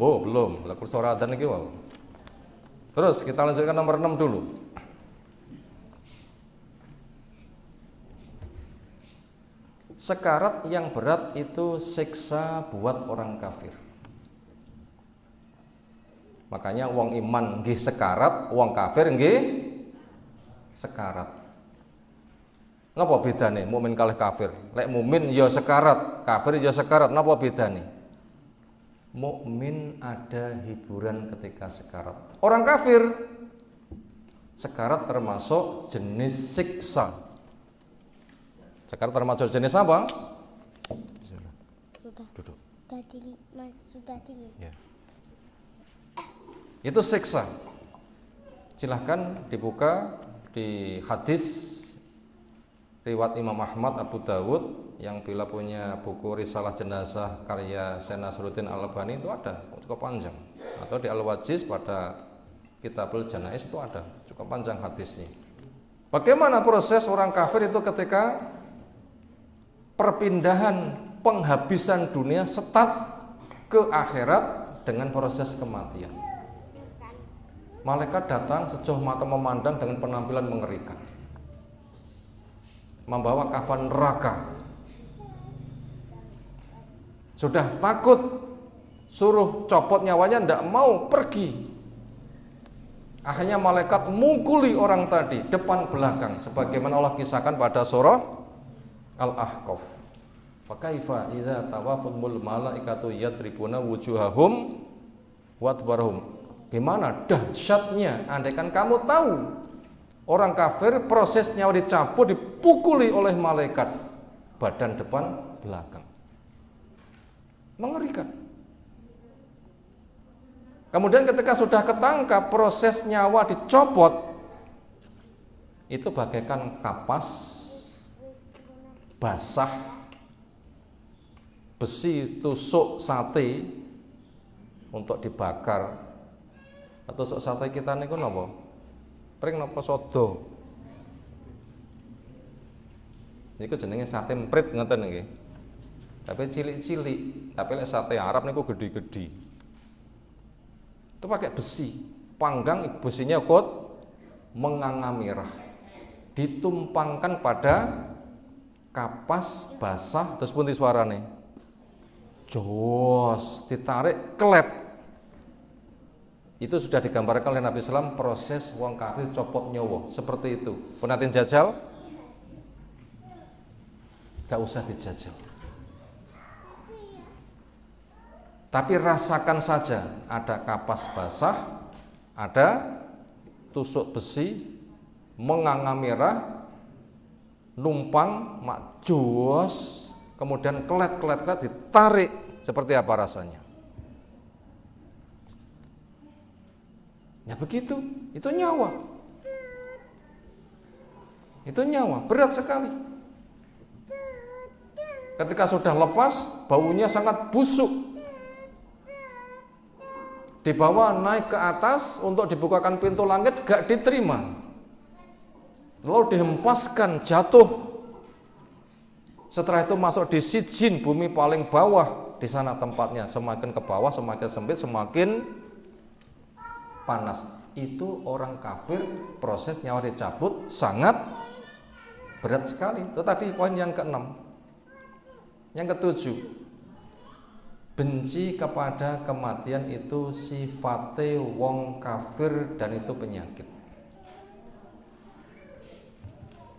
Oh, belum. Laku suara adzan iki wae. Terus kita lanjutkan nomor 6 dulu. Sekarat yang berat itu siksa buat orang kafir. Makanya wong iman nggih sekarat, wong kafir nggih sekarat. Napa bedane mukmin kalih kafir? Lek mukmin ya sekarat, kafir ya sekarat. Napa bedane? Mukmin ada hiburan ketika sekarat. Orang kafir sekarat termasuk jenis siksa. Sekarang termasuk jenis apa? Sudah. Duduk. Sudah dingin. Ya. Itu siksa. Silahkan dibuka di hadis riwayat Imam Ahmad, Abu Dawud, yang bila punya buku Risalah Jenazah karya Syekh Nasruddin Al-Albani itu ada cukup panjang, atau di Al-Wajiz pada Kitabul Janaiz itu ada cukup panjang hadisnya. Bagaimana proses orang kafir itu ketika perpindahan penghabisan dunia setat ke akhirat dengan proses kematian. Malaikat datang sejauh mata memandang dengan penampilan mengerikan, membawa kafan neraka. Sudah takut, suruh copot nyawanya, tidak mau pergi. Akhirnya malaikat mukuli orang tadi depan belakang, sebagaimana Allah kisahkan pada surah Al-Ahqaf. Fakaifa idza tawaffahumul malaikatu yadribuna wujuhahum wa adbarahum. Gimana dahsyatnya andaikan kamu tahu orang kafir proses nyawa dicabut, dipukuli oleh malaikat badan depan belakang. Mengerikan. Kemudian ketika sudah ketangkap proses nyawa dicopot, itu bagaikan kapas basah, besi tusuk sate untuk dibakar. Tusuk sate kita niku napa? Pring napa sodo? Niku jenenge sate emprit ngoten nggih. Tapi cilik-cilik, tapi lek sate Arab niku gede-gede. Itu pakai besi, panggang besinya kuat menganga merah. Ditumpangkan pada kapas basah, terus pun suarane. Jos, ditarik kelet. Itu sudah digambarkan oleh Nabi SAW proses wong kafir copot nyawa seperti itu. Penatin jajal? Gak usah dijajal. Tapi rasakan saja, ada kapas basah, ada tusuk besi, menganga merah, numpang, mak jos, kemudian kelet ditarik, seperti apa rasanya? Ya begitu, itu nyawa. Itu nyawa, berat sekali. Ketika sudah lepas, baunya sangat busuk. Dibawa naik ke atas untuk dibukakan pintu langit, gak diterima. Lalu dihempaskan jatuh. Setelah itu masuk di sijin, bumi paling bawah. Di sana tempatnya, semakin ke bawah, semakin sempit, semakin panas. Itu orang kafir, proses nyawa dicabut sangat berat sekali. Itu tadi poin yang ke-6. Yang ke-7, benci kepada kematian itu sifate wong kafir dan itu penyakit.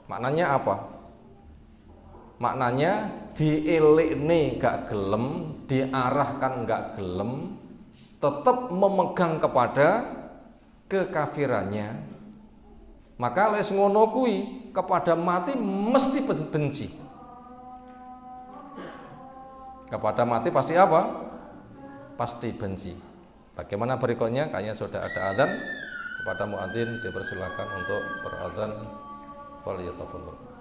Maknanya apa? Maknanya dielikne gak gelem, diarahkan gak gelem, tetap memegang kepada kekafirannya. Maka les ngono kuwi kepada mati mesti benci. Kepada mati pasti apa? Pasti benci. Bagaimana berikutnya? Kayaknya sudah ada adzan. Kepada muadzin dipersilakan untuk beradzan. Waliyatafadhal.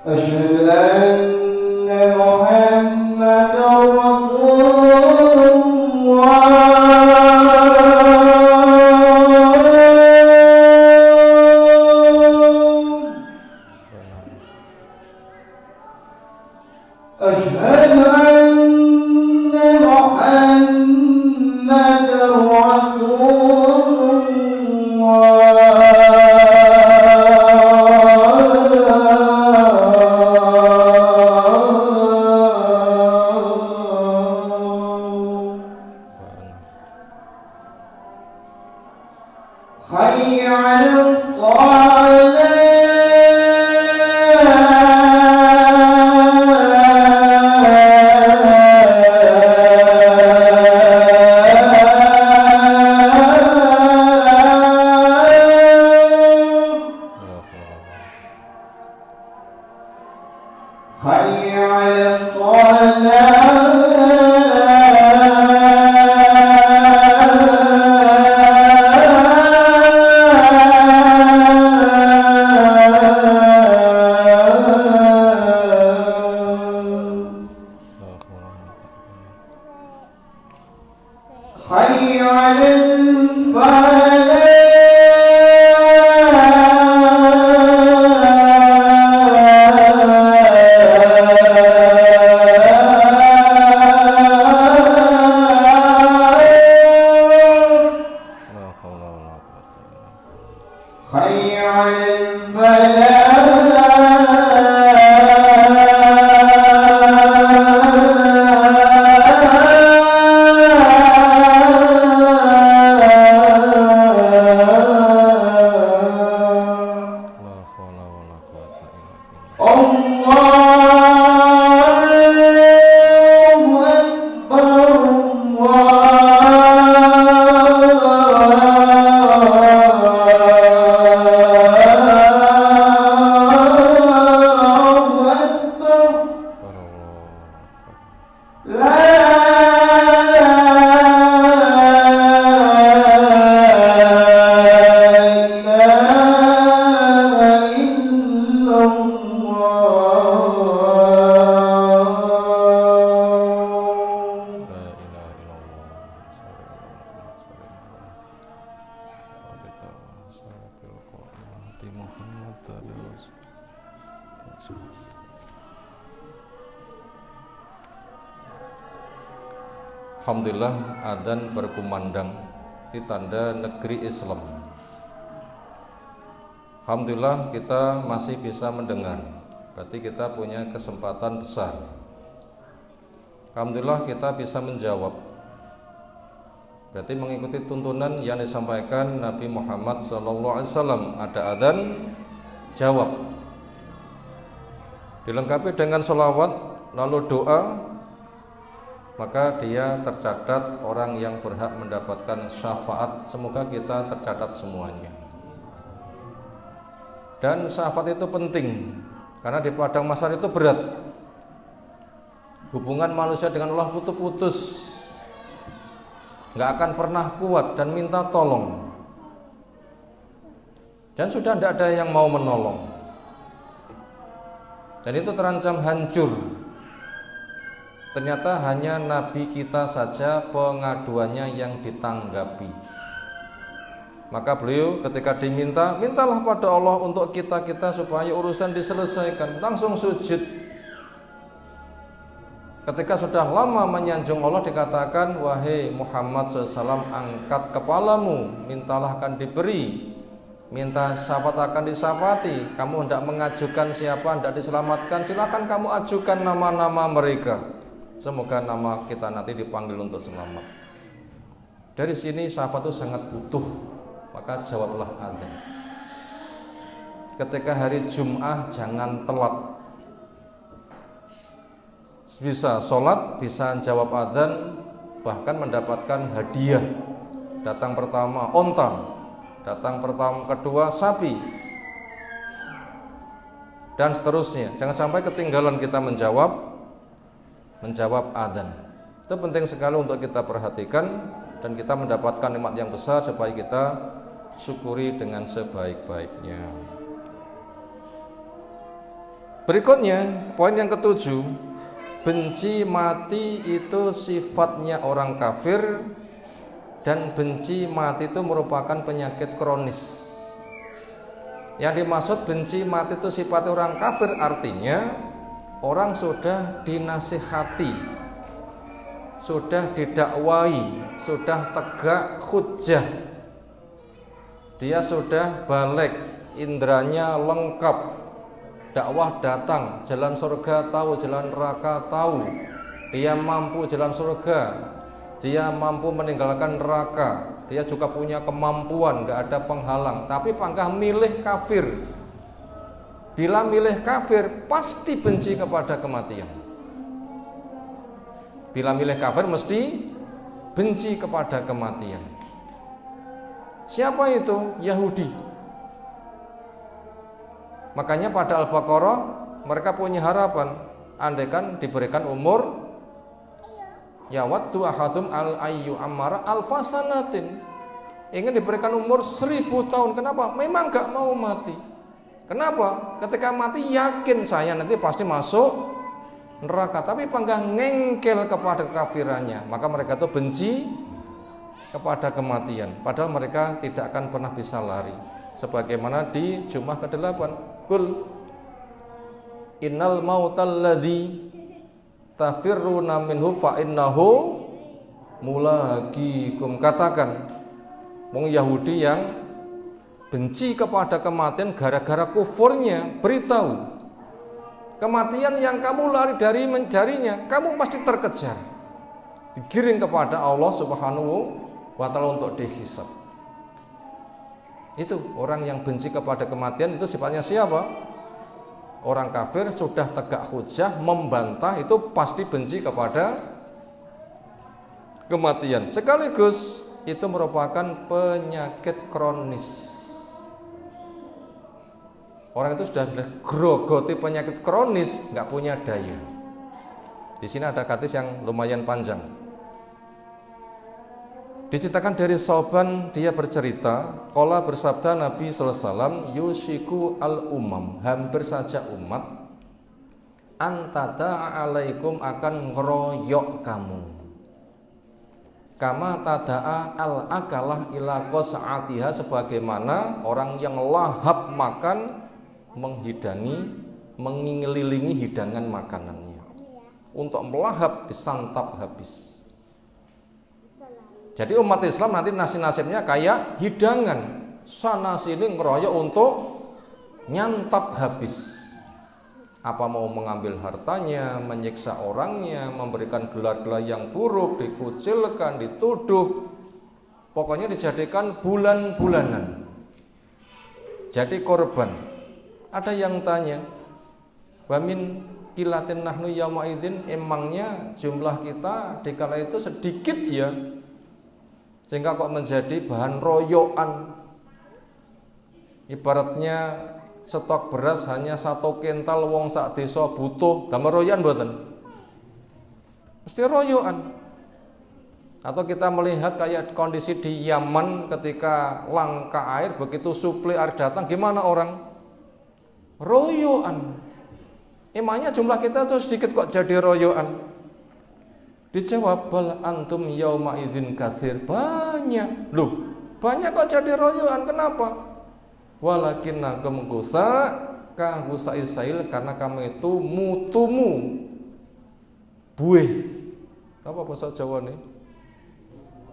أشهد أن محمدا رسول أشهد أن محمدا رسول حي على حي على حي على حي على Alhamdulillah, adzan berkumandang di tanda negeri Islam. Alhamdulillah kita masih bisa mendengar, berarti kita punya kesempatan besar. Alhamdulillah kita bisa menjawab, berarti mengikuti tuntunan yang disampaikan Nabi Muhammad SAW. Ada adzan, jawab, dilengkapi dengan sholawat lalu doa, maka dia tercatat orang yang berhak mendapatkan syafaat. Semoga kita tercatat semuanya. Dan syafaat itu penting, karena di padang mahsyar itu berat. Hubungan manusia dengan Allah putus-putus, nggak akan pernah kuat dan minta tolong. Dan sudah tidak ada yang mau menolong. Dan itu terancam hancur. Ternyata hanya Nabi kita saja pengaduannya yang ditanggapi. Maka beliau ketika diminta, mintalah pada Allah untuk kita supaya urusan diselesaikan. Langsung sujud. Ketika sudah lama menyanjung Allah, dikatakan, wahai Muhammad SAW, angkat kepalamu, mintalah akan diberi. Minta syafaat akan disyafaati. Kamu hendak mengajukan siapa, hendak diselamatkan, silakan kamu ajukan nama-nama mereka. Semoga nama kita nanti dipanggil untuk selamat. Dari sini syafaat itu sangat butuh, maka jawablah adzan. Ketika hari Jum'ah jangan telat. Bisa sholat, bisa jawab adzan, bahkan mendapatkan hadiah. Datang pertama onta, datang pertama kedua sapi, dan seterusnya. Jangan sampai ketinggalan kita menjawab adzan. Itu penting sekali untuk kita perhatikan, dan kita mendapatkan nikmat yang besar supaya kita syukuri dengan sebaik-baiknya. Berikutnya, poin yang ketujuh, benci mati itu sifatnya orang kafir, dan benci mati itu merupakan penyakit kronis. Yang dimaksud benci mati itu sifat orang kafir artinya orang sudah dinasihati, sudah didakwai, sudah tegak hujjah, dia sudah balik, indranya lengkap, dakwah datang, jalan surga tahu, jalan neraka tahu, dia mampu jalan surga, dia mampu meninggalkan neraka, dia juga punya kemampuan, gak ada penghalang, tapi pangkah milih kafir. Bila milih kafir pasti benci kepada kematian. Bila milih kafir mesti benci kepada kematian. Siapa itu? Yahudi. Makanya pada Al-Baqarah mereka punya harapan, andaikan diberikan umur, yawaddu ahadum al-ayyu ammara alfasanatin, ingin diberikan umur 1000 tahun. Kenapa? Memang gak mau mati. Kenapa? Ketika mati yakin saya nanti pasti masuk neraka, tapi panggah ngengkel kepada kekafirannya, maka mereka itu benci kepada kematian, padahal mereka tidak akan pernah bisa lari. Sebagaimana di Jumat ke-8, Qul innal mautal ladzi tafirruna minhu fa innahu mulaqikum. Katakan, wong Yahudi yang benci kepada kematian gara-gara kufurnya, beritahu, kematian yang kamu lari darinya, kamu pasti terkejar, digiring kepada Allah Subhanahu wa ta'ala untuk dihisab. Itu orang yang benci kepada kematian, itu sifatnya siapa? Orang kafir, sudah tegak hujah, membantah, itu pasti benci kepada kematian. Sekaligus itu merupakan penyakit kronis. Orang itu sudah grogoti penyakit kronis, nggak punya daya. Di sini ada hadis yang lumayan panjang. Diceritakan dari Sauban, dia bercerita, qala bersabda Nabi sallallahu alaihi wasallam, yusiku al-umam, hampir saja umat, antada alaikum, akan ngeroyok kamu, kama tadaa al-akalah ila qas'atiha, sebagaimana orang yang lahap makan menghidangi, mengelilingi hidangan makanannya, untuk melahap disantap habis. Jadi umat Islam nanti nasib-nasibnya kayak hidangan, sana sini ngeroyok untuk nyantap habis. Apa mau mengambil hartanya, menyiksa orangnya, memberikan gelar-gelar yang buruk, dikucilkan, dituduh, pokoknya dijadikan bulan-bulanan, jadi korban. Ada yang tanya, wamin kilatin nahnu yauma idzin, emangnya jumlah kita dikala itu sedikit ya, sehingga kok menjadi bahan royokan. Ibaratnya stok beras hanya 1 kental, wong sak desa butuh, damel royokan mboten? Mesti royokan. Atau kita melihat kayak kondisi di Yaman ketika langka air, begitu suplai air datang, gimana orang? Royokan. Emangnya jumlah kita tuh sedikit kok jadi royokan? Dijawab, bal antum yauma idzin katsir, banyak. Loh, banyak kok jadi royokan, kenapa? Walakinnakum gusa ka gusa'is sail, karena kamu itu mutumu buih. Apa bahasa Jawa nih?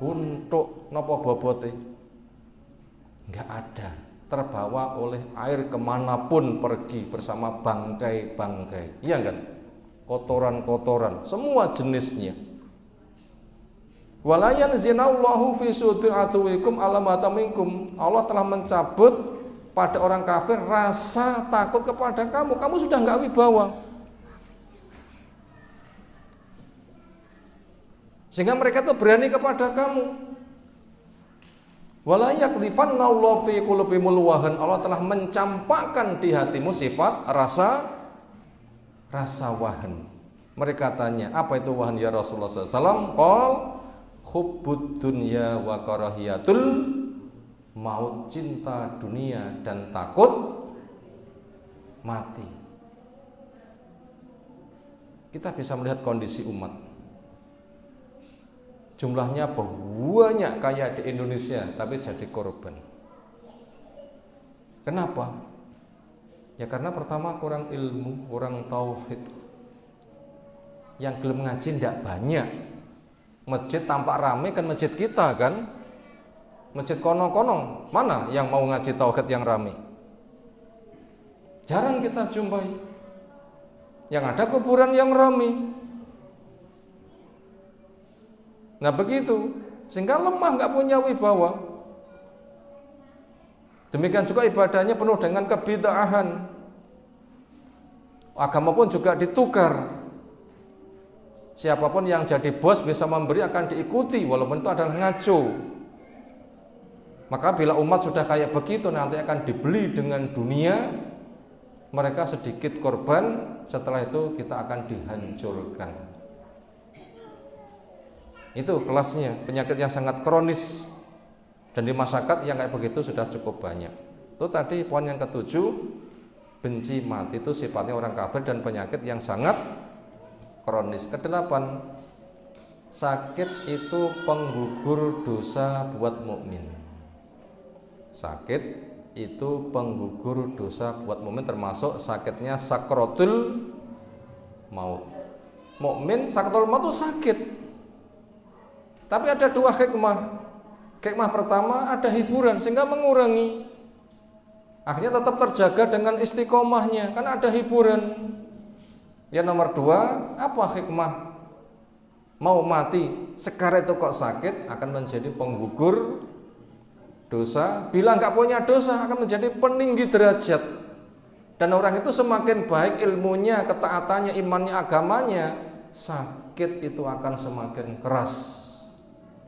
Untuk napa bobote? Enggak ada, terbawa oleh air kemanapun pergi bersama bangkai-bangkai, iya kan? Kotoran-kotoran, semua jenisnya. Walayan zinallahu fi sudur atuwikum alamata minkum, Allah telah mencabut pada orang kafir rasa takut kepada kamu. Kamu sudah enggak wibawa, sehingga mereka tuh berani kepada kamu. Walayak difannallahu fi qulubimul wahan, Allah telah mencampakkan di hatimu sifat rasa wahan. Mereka tanya, apa itu wahan ya Rasulullah SAW? Qal hubbud dunya wa karahiyatul maut, cinta dunia dan takut mati. kita bisa melihat kondisi umat. Jumlahnya banyak kayak di Indonesia, tapi jadi korban. Kenapa? Ya karena pertama kurang ilmu, kurang tauhid. Yang gelem ngaji tidak banyak. Masjid tampak ramai kan masjid kita kan. Masjid kono-kono, mana yang mau ngaji tauhid yang ramai? Jarang kita jumpai. Yang ada kuburan yang ramai. Nah begitu, sehingga lemah, nggak punya wibawa. Demikian juga ibadahnya penuh dengan kebid'ahan. Agama pun juga ditukar. Siapapun yang jadi bos bisa memberi akan diikuti, walaupun itu adalah ngaco. Maka bila umat sudah kayak begitu, nanti akan dibeli dengan dunia. Mereka sedikit korban, setelah itu kita akan dihancurkan. Itu kelasnya, penyakit yang sangat kronis. Dan di masyarakat yang kayak begitu sudah cukup banyak. Itu tadi poin yang ketujuh, benci mati itu sifatnya orang kafir dan penyakit yang sangat kronis. Kedelapan, sakit itu penggugur dosa buat mukmin. Sakit itu penggugur dosa buat mukmin, termasuk sakitnya sakratul maut. Mukmin sakratul maut itu sakit. Tapi ada dua hikmah. Hikmah pertama ada hiburan sehingga mengurangi. Akhirnya tetap terjaga dengan istiqomahnya, kan ada hiburan. Yang nomor dua, apa hikmah? Mau mati sekarang itu kok sakit akan menjadi penggugur dosa. Bila nggak punya dosa akan menjadi peninggi derajat. Dan orang itu semakin baik ilmunya, ketaatannya, imannya, agamanya, sakit itu akan semakin keras.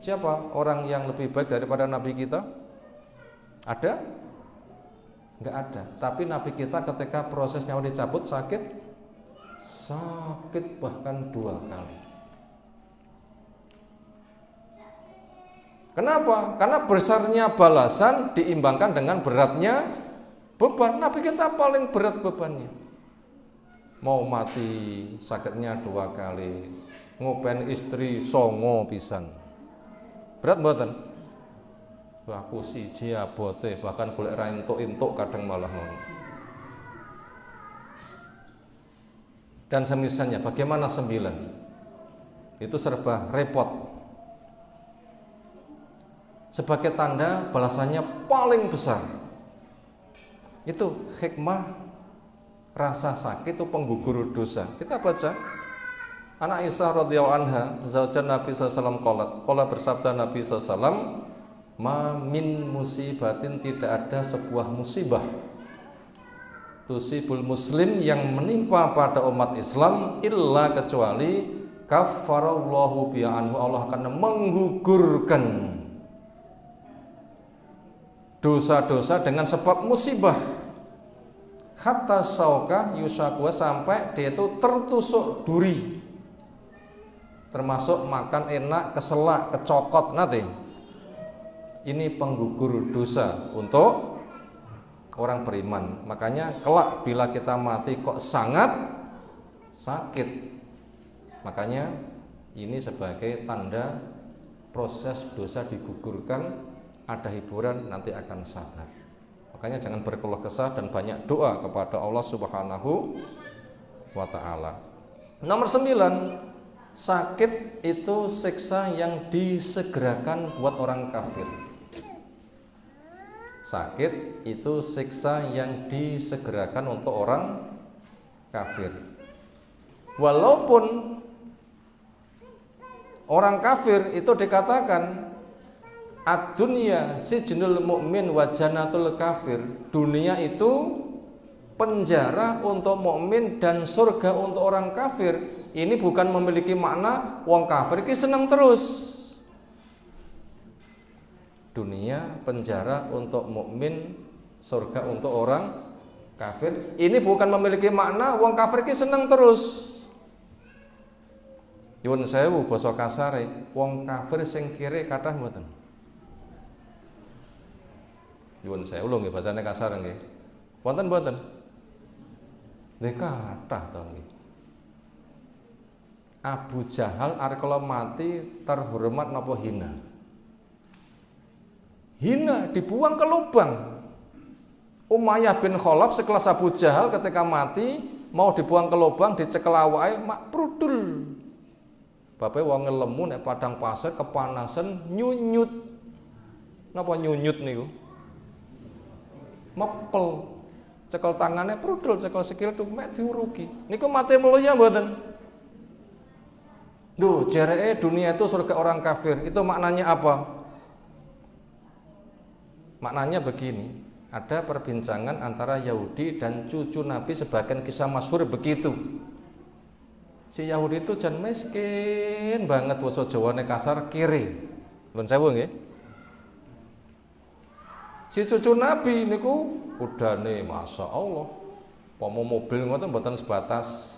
Siapa orang yang lebih baik daripada Nabi kita? Ada? Nggak ada. Tapi Nabi kita ketika proses nyawa dicabut sakit bahkan 2 kali. Kenapa? Karena besarnya balasan diimbangkan dengan beratnya beban. Nabi kita paling berat bebannya. Mau mati sakitnya 2 kali. Ngopen istri songo pisan. Berat mboten? Aku siji abote, bahkan golek ra entuk-entuk kadang malah ngono. Dan semisalnya bagaimana 9? Itu serba repot. Sebagai tanda balasannya paling besar. Itu hikmah rasa sakit itu penggugur dosa. Kita baca Anak Aisyah radhiyallahu anha, zaujan Nabi sallallahu alaihi wasallam qala bersabda Nabi sallallahu alaihi wasallam, "Ma min musibatin, tidak ada sebuah musibah tusibul muslim yang menimpa pada umat Islam illa kecuali kaffarallahu bi anhu, Allah akan menggugurkan dosa-dosa dengan sebab musibah. Hatta sauka yusakwa, sampai dia itu tertusuk duri. Termasuk makan enak, keselak, kecokot nanti. Ini penggugur dosa untuk orang beriman. Makanya kelak bila kita mati kok sangat sakit. Makanya ini sebagai tanda proses dosa digugurkan, ada hiburan, nanti akan sabar. Makanya jangan berkeluh kesah dan banyak doa kepada Allah Subhanahu wa ta'ala. Nomor 9, sakit itu siksa yang disegerakan buat orang kafir. Sakit itu siksa yang disegerakan untuk orang kafir. Walaupun orang kafir itu dikatakan ad-dunya sijnul mu'min wa jannatul kafir. Dunia itu penjara untuk mukmin dan surga untuk orang kafir. Ini bukan memiliki makna wong kafir iki seneng terus. Dunia penjara untuk mukmin, surga untuk orang kafir. Ini bukan memiliki makna wong kafir iki seneng terus. Nyuwun sewu basa kasare, wong kafir sing kire kathah mboten. Nyuwun sewu lho nggih basane kasar nggih. Wonten mboten? Nggih kathah to nggih. Abu Jahal arep kalau mati terhormat napa hina? Hina, dibuang ke lubang. Umayyah bin Khalaf sekelas Abu Jahal ketika mati mau dibuang ke lubang, dicekel awake mak prudul. Bapak wong ngelemu nek padang pasir kepanasan nyunyut. Napa nyunyut niku? Mepel. Cekel tangannya prudul, cekel sikil tuh mek diurugi. Niku mati mulya mboten? Duh, jereke dunia itu surga orang kafir. Itu maknanya apa? Maknanya begini, ada perbincangan antara Yahudi dan cucu Nabi, sebagian kisah masyhur begitu. Si Yahudi itu jan miskin banget, basa Jawane kasar, kiri. Pun sewu nggih. Si cucu Nabi niku udane Masya Allah. Pomo mobil ngoten mboten sebatas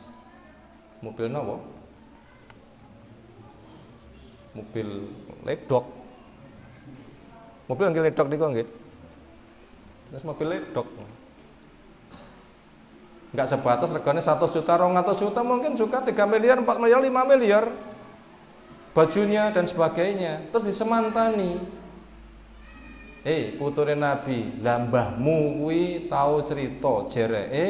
mobil napa? Mobil ledok. Mobil nggih ledok niku nggih. Terus mobil ledok. Enggak sebatas regane 100 juta, 200 juta, mungkin juga 3 miliar, 4 miliar, 5 miliar. Bajunya dan sebagainya. Terus disemantani. Puture Nabi, lah mbahmu kuwi tau cerita jereke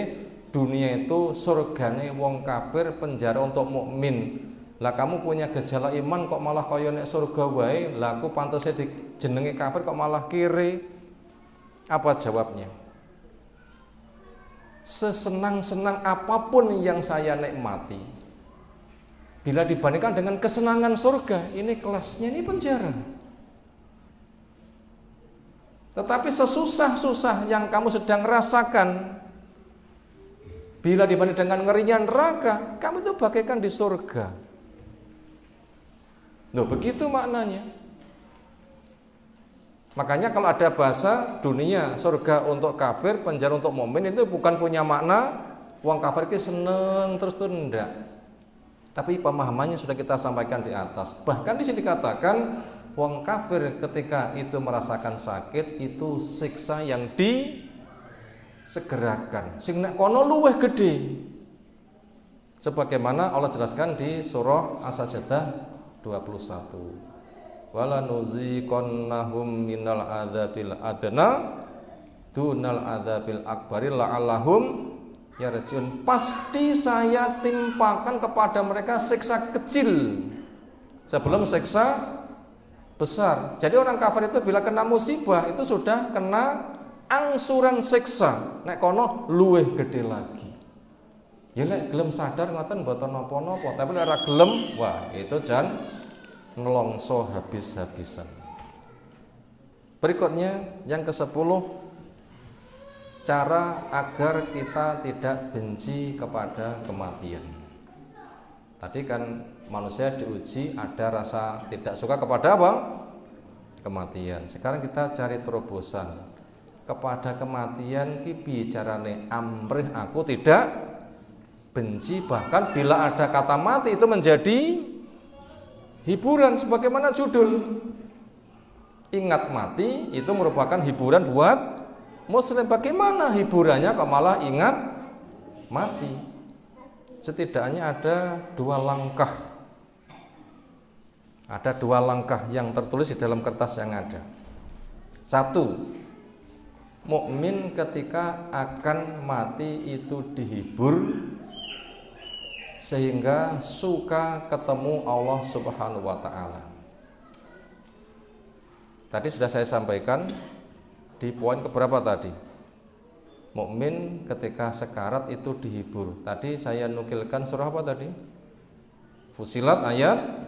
dunia itu surgane wong kafir, penjara untuk mukmin. Lah kamu punya gejala iman kok malah kaya nek surga wae, lah aku pantese dijenenge kafir kok malah kiri. Apa jawabnya? Sesenang-senang apapun yang saya nikmati, bila dibandingkan dengan kesenangan surga, ini kelasnya ini penjara. Tetapi sesusah-susah yang kamu sedang rasakan, bila dibanding dengan ngerinya neraka, kamu itu bagaikan di surga. Loh, begitu maknanya. Makanya kalau ada bahasa dunia surga untuk kafir, penjara untuk mukmin, itu bukan punya makna wong kafir itu seneng terus tuh enggak. Tapi pemahamannya sudah kita sampaikan di atas. Bahkan di sini dikatakan wong kafir ketika itu merasakan sakit itu siksa yang disegerakan. Sing nek kono luweh gede. Sebagaimana Allah jelaskan di surah As-Sajdah 21. Wala nuziqannahum minal adzabil adna dunal adzabil akbari la'allahum yarjiun. Pasti saya timpakan kepada mereka siksa kecil sebelum siksa besar. Jadi orang kafir itu bila kena musibah itu sudah kena angsuran siksa. Nek kono luweh gede lagi. Ya lek gelem sadar ngoten mboten napa-napa, tapi lek ora gelem, wah itu jan nelongso habis-habisan. Berikutnya yang ke-10, cara agar kita tidak benci kepada kematian. Tadi kan manusia diuji ada rasa tidak suka kepada apa? Kematian. Sekarang kita cari terobosan. Kepada kematian ki bicarane amrih aku tidak benci, bahkan bila ada kata mati itu menjadi hiburan, sebagaimana judul. Ingat mati itu merupakan hiburan buat muslim. Bagaimana hiburannya kok malah ingat mati? Setidaknya ada 2 langkah. Ada 2 langkah yang tertulis di dalam kertas yang ada. 1, mukmin ketika akan mati itu dihibur sehingga suka ketemu Allah Subhanahu wa taala. Tadi sudah saya sampaikan di poin keberapa tadi? Mukmin ketika sekarat itu dihibur. Tadi saya nukilkan surah apa tadi? Fusilat ayat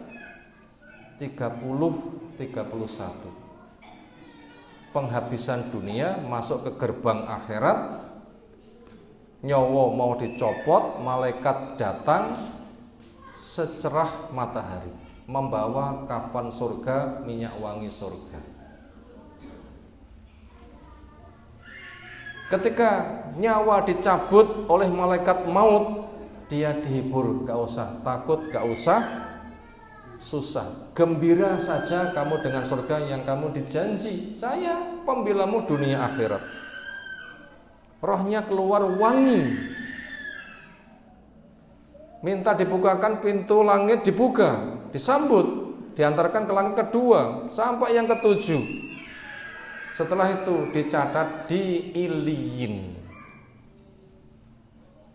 30-31. Penghabisan dunia, masuk ke gerbang akhirat. Nyawa mau dicopot, malaikat datang secerah matahari, membawa kafan surga, minyak wangi surga. Ketika nyawa dicabut oleh malaikat maut, dia dihibur, gak usah takut, gak usah susah, gembira saja kamu dengan surga yang kamu dijanji. Saya pembelamu dunia akhirat. Rohnya keluar wangi. minta dibukakan pintu langit, dibuka, disambut, diantarkan ke langit kedua sampai yang ketujuh. Setelah itu dicatat di Iliyin.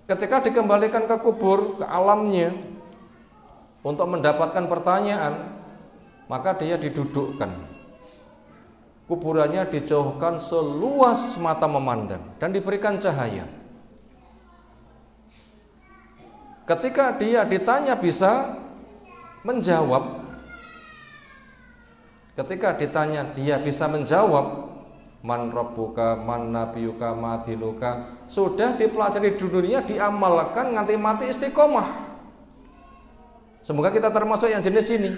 Ketika dikembalikan ke kubur, ke alamnya, untuk mendapatkan pertanyaan, maka dia didudukkan. Kuburannya dijauhkan seluas mata memandang dan diberikan cahaya. Ketika dia ditanya bisa menjawab. Ketika ditanya dia bisa menjawab, man rabbuka, man nabiyuka, ma dinuka, sudah dipelajari di dunia, diamalkan nganti mati istiqomah. Semoga kita termasuk yang jenis ini.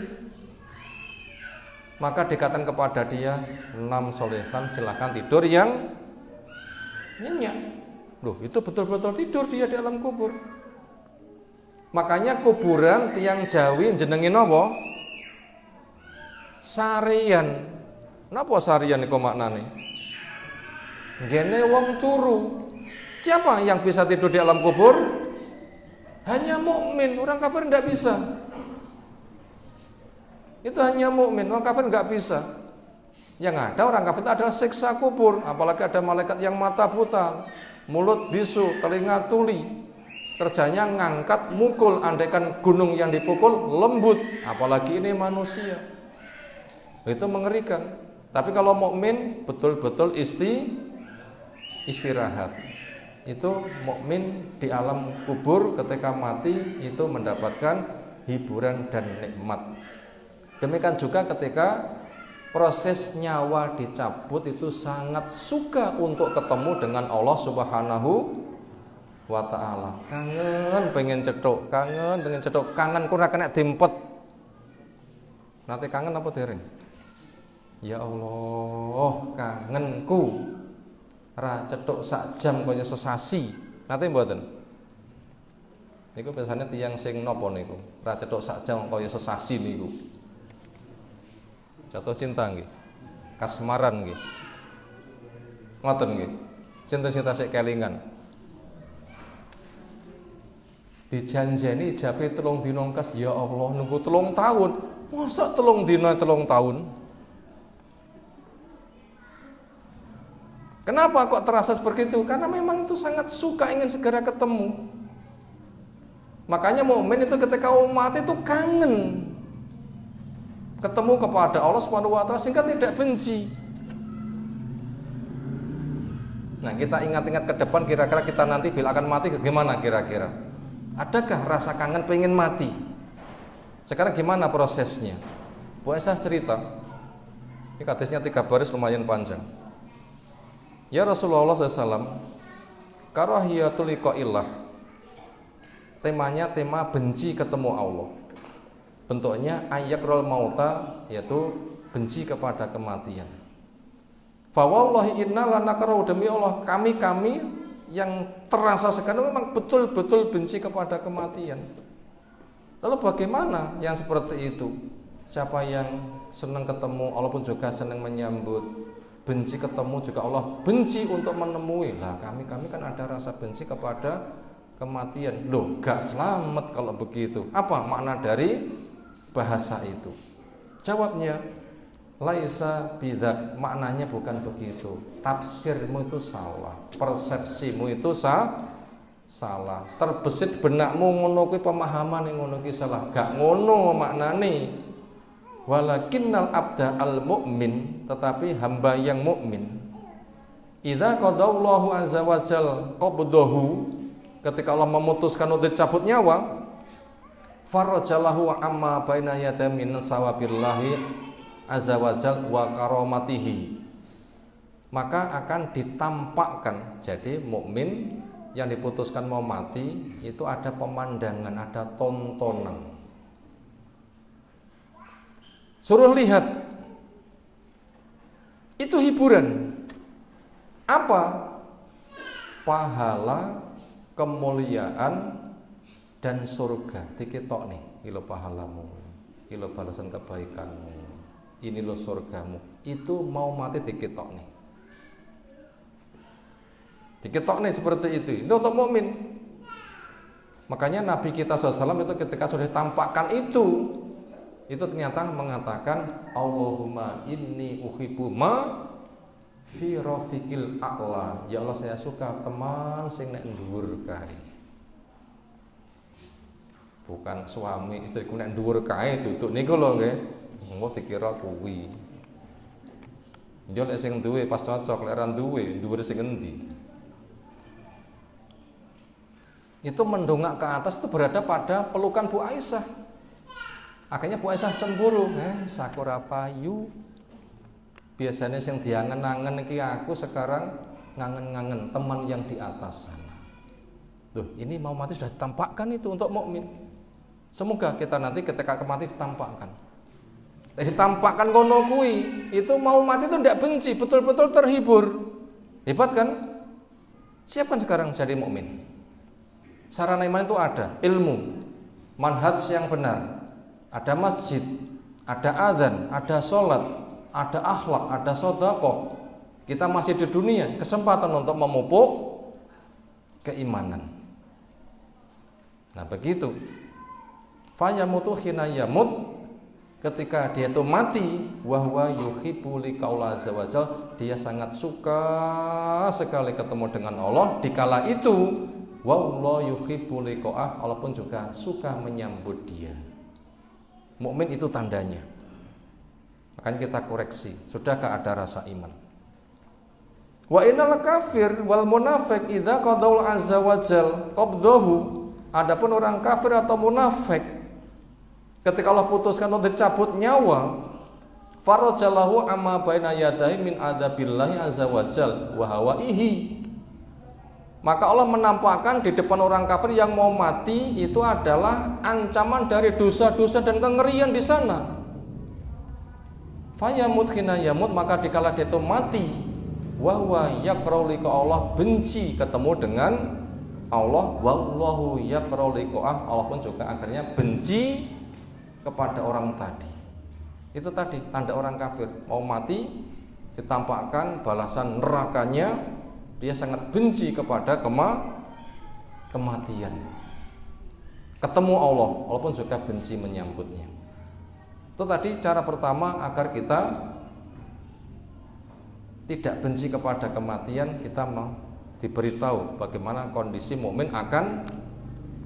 Maka dikatakan kepada dia, 6 solehan, silahkan tidur yang nyenyak. Loh, itu betul-betul tidur dia di alam kubur. Makanya kuburan tiang Jawi jenenge napa? Sarian. Napa sarian iku maknane? Gene wong turu. Siapa yang bisa tidur di alam kubur? Hanya mukmin, orang kafir tidak bisa. Itu hanya mukmin, orang kafir nggak bisa. Yang ada orang kafir itu adalah siksa kubur, apalagi ada malaikat yang mata buta, mulut bisu, telinga tuli, kerjanya ngangkat, mukul, andaikan gunung yang dipukul lembut, apalagi ini manusia. Itu mengerikan. Tapi kalau mukmin betul-betul istirahat. Itu mukmin di alam kubur ketika mati itu mendapatkan hiburan dan nikmat. Demikian juga ketika proses nyawa dicabut itu sangat suka untuk ketemu dengan Allah Subhanahu wa ta'ala. Kangen pengen cetuk, kangen kurang kena dimpet. Nanti kangen apa dereng? Ya Allah, kangenku ra cetuk sak jam kaya sesasi. Nanti mboten. Niku biasanya tiyang sing napa niku? Ra cetuk sak jam kaya sesasi niku. Jatuh cinta nggih. Kasmaran nggih. Ngoten nggih. Cinta-cinta sik kelingan. Dijanjeni jape 3 dina kas, ya Allah nunggu 3 tahun. Masa 3 dina 3 tahun? Kenapa kok terasa seperti itu? Karena memang itu sangat suka ingin segera ketemu. Makanya mukmin itu ketika mati itu kangen ketemu kepada Allah Subhanahu wa taala sehingga tidak benci. Nah, kita ingat-ingat ke depan kira-kira kita nanti bila akan mati gimana kira-kira? Adakah rasa kangen pengen mati? Sekarang gimana prosesnya? Bu Aisyah cerita. Ini hadisnya 3 baris lumayan panjang. Ya Rasulullah SAW, karahiyatul liqa'illah. Temanya tema benci ketemu Allah. Bentuknya ayakrul mauta, yaitu benci kepada kematian. Fa wallahi inna lanakrahu, demi Allah kami yang terasa sekarang memang betul-betul benci kepada kematian. Lalu bagaimana yang seperti itu? Siapa yang senang ketemu Allah pun juga senang menyambut. Benci ketemu juga Allah benci untuk menemui. Lah kami kan ada rasa benci kepada kematian. Loh, gak selamat kalau begitu. Apa makna dari bahasa itu? Jawabnya, laisa bidzak, maknanya bukan begitu. Tafsirmu itu salah, persepsimu itu salah. Terbesit benakmu ngono kuwi pemahaman yang ngono kuwi salah. Gak ngono maknane. Walakinnal abda al mu'min, tetapi hamba yang mukmin, idza qadallahu azza wajal qabdahu, ketika Allah memutuskan untuk cabut nyawa, farajalahu amma baina yada min sawabillahi azza wajal wa karamatihi, maka akan ditampakkan. Jadi mukmin yang diputuskan mau mati itu ada pemandangan, ada tontonan. Suruh lihat. Itu hiburan. Apa? Pahala, kemuliaan dan surga. Diketok nih, ilo pahalamu, ilo balasan kebaikanmu, ini lo surgamu. Itu mau mati diketok nih. Diketok nih seperti itu. Itu untuk mukmin. Makanya Nabi kita SAW itu ketika sudah ditampakkan itu ternyata mengatakan Allahumma inni uhibbu ma fi rafiqil a'la. Ya Allah, saya suka teman sing nek dhuwur kae. Bukan suami istriku nek dhuwur kae duduk niku lho nggih. Engko dikira kuwi. Yo lek sing duwe pas cocok, lek ora duwe dhuwur sing endi? Itu mendongak ke atas itu berada pada pelukan Bu Aisyah. Akhirnya Bu Aisyah cemburu, sakura payu. Biasanya yang diangen-angen iki aku sekarang ngangen-ngangen teman yang di atas sana. Tuh, ini mau mati sudah ditampakkan itu untuk mukmin. Semoga kita nanti ketika mati ditampakkan. Ditampakkan kono kuwi, itu mau mati itu tidak benci, betul-betul terhibur. Hebat kan? Siapa sekarang jadi mukmin? Sarana iman itu ada ilmu, manhaj yang benar, ada masjid, ada adzan, ada sholat, ada akhlak, ada sedekah. Kita masih di dunia, kesempatan untuk memupuk keimanan. Nah begitu. Fayamutu hina yamut, ketika dia itu mati, wahwa yuhibbu liqaula azza wajal, dia sangat suka sekali ketemu dengan Allah. Dikala itu wallahu yuhibbu liqa'ah, Allah pun juga suka menyambut dia. Mukmin itu tandanya. Makanya kita koreksi, sudahkah ada rasa iman? Wa innal kafir wal munafiq idza qadaul azza wajal qabdahu. Adapun orang kafir atau munafik ketika Allah putuskan untuk dicabut nyawa, farajalahu amma baina yadayhi min adabillahi azza wajal wa hawaihi. Maka Allah menampakkan di depan orang kafir yang mau mati itu adalah ancaman dari dosa-dosa dan kengerian di sana. Fayamut hina yamut, maka dikala dia itu mati, wahwa yakrau liqa Allah, benci ketemu dengan Allah, wallahu yakrau liqa'ah, Allah pun juga akhirnya benci kepada orang tadi. Itu tadi tanda orang kafir mau mati, ditampakkan balasan nerakanya. Dia sangat benci kepada kematian. Ketemu Allah, Allah pun juga benci menyambutnya. Itu tadi cara pertama agar kita tidak benci kepada kematian, kita diberitahu bagaimana kondisi mukmin akan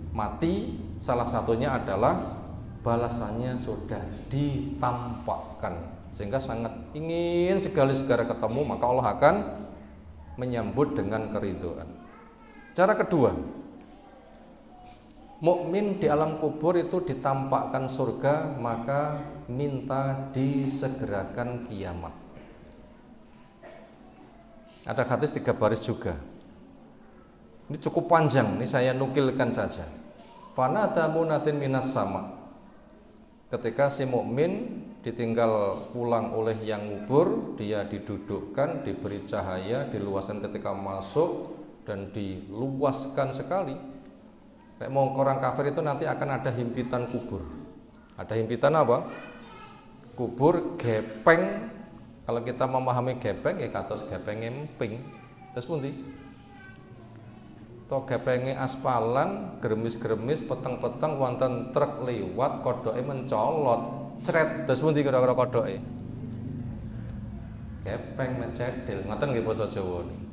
mati. Salah satunya adalah balasannya sudah ditampakkan, sehingga sangat ingin sekali segera ketemu, maka Allah akan menyambut dengan keridhaan. Cara kedua, mukmin di alam kubur itu ditampakkan surga, maka minta disegerakan kiamat. Ada hadis 3 baris juga. Ini cukup panjang, ini saya nukilkan saja. Fanata munatin minas sama. Ketika si mukmin ditinggal pulang oleh yang ngubur, dia didudukkan, diberi cahaya, diluaskan ketika masuk dan diluaskan sekali. Kayak mau orang kafir itu nanti akan ada himpitan kubur. Ada himpitan apa? Kubur gepeng. Kalau kita memahami gepeng, ya kados gepeng emping. Terus pundi? To gepenge aspalan, gremis-gremis, peteng-peteng wonten truk liwat, kodoke mencolot. Cret, terus pundi kira-kira kodoke? Gepeng mencedil, ngoten nggih basa Jawa niki.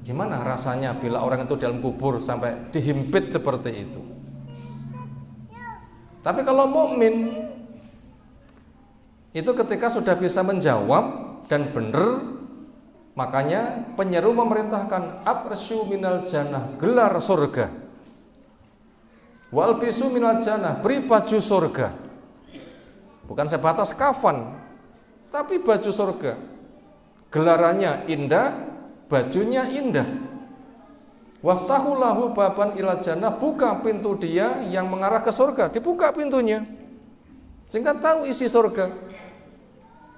Gimana rasanya bila orang itu dalam kubur sampai dihimpit seperti itu? Tapi kalau mukmin itu ketika sudah bisa menjawab dan benar, makanya penyeru memerintahkan abrsyu minal jannah, gelar surga. Wal bisu minal jannah, beri baju surga. Bukan sebatas kafan, tapi baju surga. Gelarannya indah, bajunya indah. Waftahu lahu baban ilal jannah, buka pintu dia yang mengarah ke surga, dibuka pintunya sehingga tahu isi surga.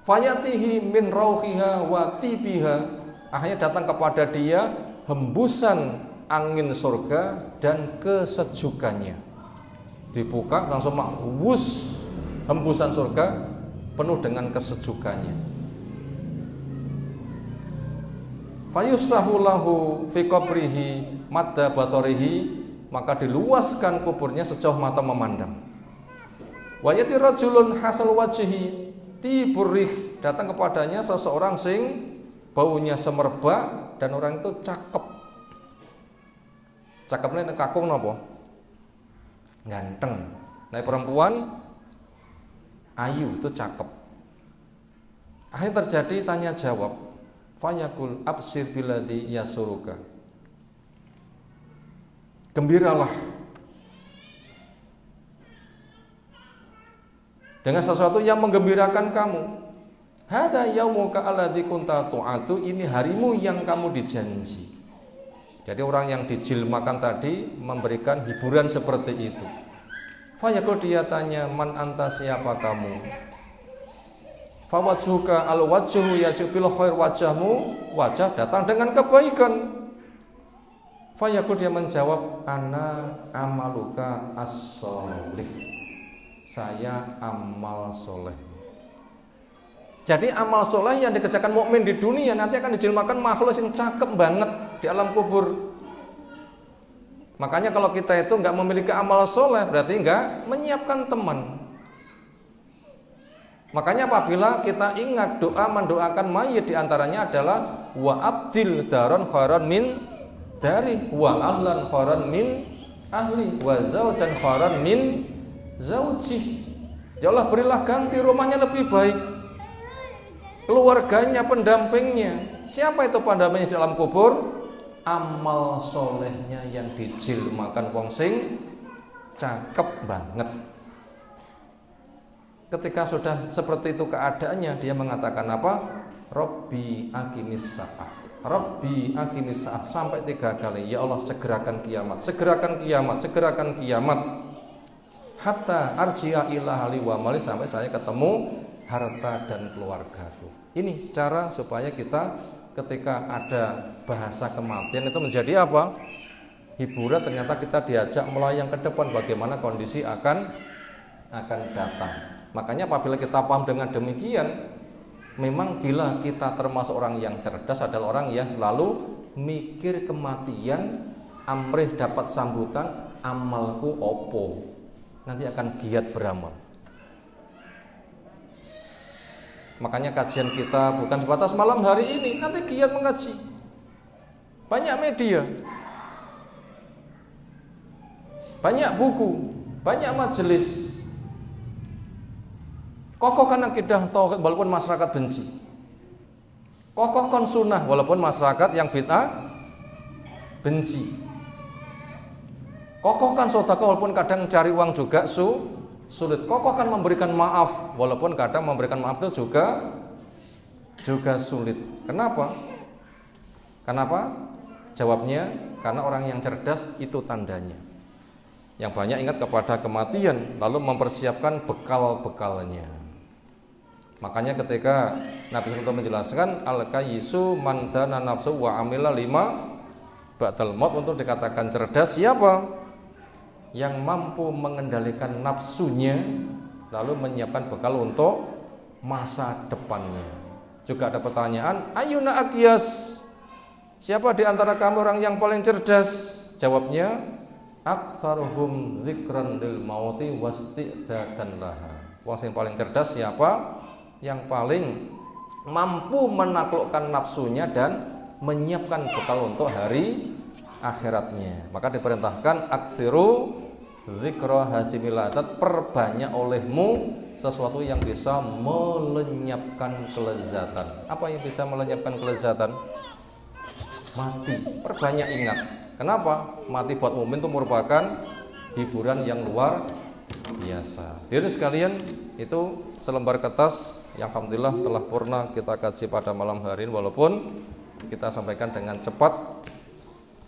Fayatihi min rauhiha wa tibiha, akhirnya datang kepada dia hembusan angin surga dan kesejukannya. Dibuka langsung wus, hembusan surga penuh dengan kesejukannya. Fayusahu lahu fi qabrihi madda basarihi, maka diluaskan kuburnya sejauh mata memandang. Wa yati rajulun hasal wajhi tiburih, datang kepadanya seseorang sing baunya semerbak dan orang itu cakep. Cakepnya kakung napa? Ganteng. Nah, perempuan ayu itu cakep. Akhirnya terjadi tanya jawab. Fayaqul absir billadhi yasuruka. Gembiralah dengan sesuatu yang menggembirakan kamu. Hada yaumuka alladzi kunta tu'atu, ini harimu yang kamu dijanji. Jadi orang yang dijilmakan tadi memberikan hiburan seperti itu. Fayaqul, dia tanya, man anta, siapa kamu? Fawajhuka al-wajhu yajubil khair, wajahmu wajah datang dengan kebaikan. Fayaqul, dia menjawab, ana amaluka as-sholih, saya amal soleh. Jadi amal soleh yang dikerjakan mukmin di dunia nanti akan dijilmakan makhluk yang cakep banget di alam kubur. Makanya kalau kita itu nggak memiliki amal soleh berarti nggak menyiapkan teman. Makanya apabila kita ingat doa mendoakan mayit, diantaranya adalah wa abdil daron khairan min dari, wa ahlan khairan min ahli, wa zaujan khairan min zauji. Ya Allah, berilah ganti rumahnya lebih baik, keluarganya, pendampingnya. Siapa itu pendampingnya di dalam kubur? Amal solehnya yang dijilmakan wong sing cakep banget. Ketika sudah seperti itu keadaannya, dia mengatakan apa? Rabbi aqimis sa'ah, Rabbi aqimis sa'ah, sampai 3 kali. Ya Allah, segerakan kiamat, segerakan kiamat, segerakan kiamat. Hatta arji'a ila ahli wa mali, sampai saya ketemu harta dan keluargaku. Ini cara supaya kita ketika ada bahasa kematian itu menjadi apa? Hiburan. Ternyata kita diajak melayang ke depan bagaimana kondisi akan datang. Makanya apabila kita paham dengan demikian, memang bila kita termasuk orang yang cerdas adalah orang yang selalu mikir kematian, amrih dapat sambutan, amalku opo, nanti akan giat beramal. Makanya kajian kita bukan sebatas malam hari ini, nanti giat mengaji. Banyak media, banyak buku, banyak majelis. Kokohkan akidah tauhid walaupun masyarakat benci. Kokohkan sunnah walaupun masyarakat yang bid'ah benci. Kokohkan sedekah walaupun kadang cari uang juga sulit. Kokohkan memberikan maaf walaupun kadang memberikan maaf itu juga sulit. Kenapa? Jawabnya karena orang yang cerdas itu tandanya. Yang banyak ingat kepada kematian lalu mempersiapkan bekal-bekalnya. Makanya ketika Nabi SAW menjelaskan al-kayyisu man dana nafsu wa amila lima ba'dal maut, untuk dikatakan cerdas siapa? Yang mampu mengendalikan nafsunya lalu menyiapkan bekal untuk masa depannya. Juga ada pertanyaan, ayuna aqyas, siapa di antara kamu orang yang paling cerdas? Jawabnya, aktsaruhum dzikran lil mauti wasti'dadan laha. Yang paling cerdas siapa? Yang paling mampu menaklukkan nafsunya dan menyiapkan bekal untuk hari akhiratnya. Maka diperintahkan aksiru dzikra hasimilatat, perbanyak olehmu sesuatu yang bisa melenyapkan kelezatan. Apa yang bisa melenyapkan kelezatan? Mati. Perbanyak ingat. Kenapa? Mati buat mukmin itu merupakan hiburan yang luar biasa. Jadi sekalian, itu selembar kertas yang alhamdulillah telah purna kita kaji pada malam hari ini, walaupun kita sampaikan dengan cepat,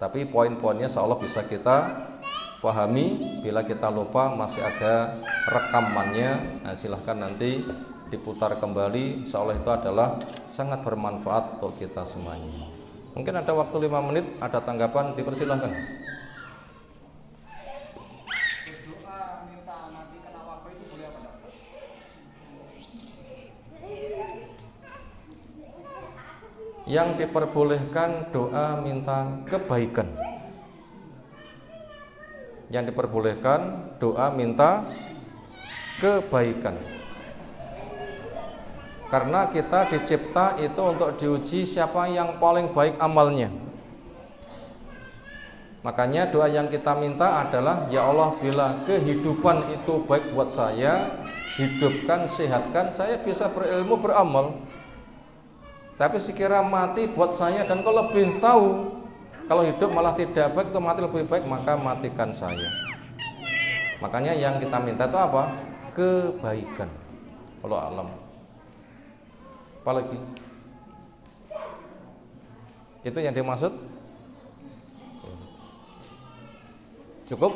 tapi poin-poinnya seolah bisa kita pahami. Bila kita lupa masih ada rekamannya, nah silahkan nanti diputar kembali, seolah itu adalah sangat bermanfaat untuk kita semuanya. Mungkin ada waktu 5 menit, ada tanggapan, dipersilahkan. Yang diperbolehkan doa minta kebaikan. yang diperbolehkan doa minta kebaikan. Karena kita dicipta itu untuk diuji siapa yang paling baik amalnya. Makanya doa yang kita minta adalah, ya Allah, bila kehidupan itu baik buat saya, hidupkan, sehatkan, saya bisa berilmu, beramal. Tapi sekira mati buat saya dan kau lebih tahu, kalau hidup malah tidak baik, itu mati lebih baik, maka matikan saya. Makanya yang kita minta itu apa? Kebaikan. Wallahu a'lam. Apalagi? Itu yang dimaksud? Cukup?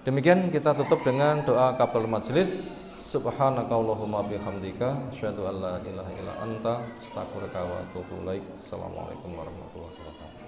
Demikian kita tutup dengan doa kafaratul majelis. Subhanakallahumma bihamdika asyhadu an la ilaha illa anta astaghfiruka wa atubu ilaik. Assalamualaikum warahmatullahi wabarakatuh.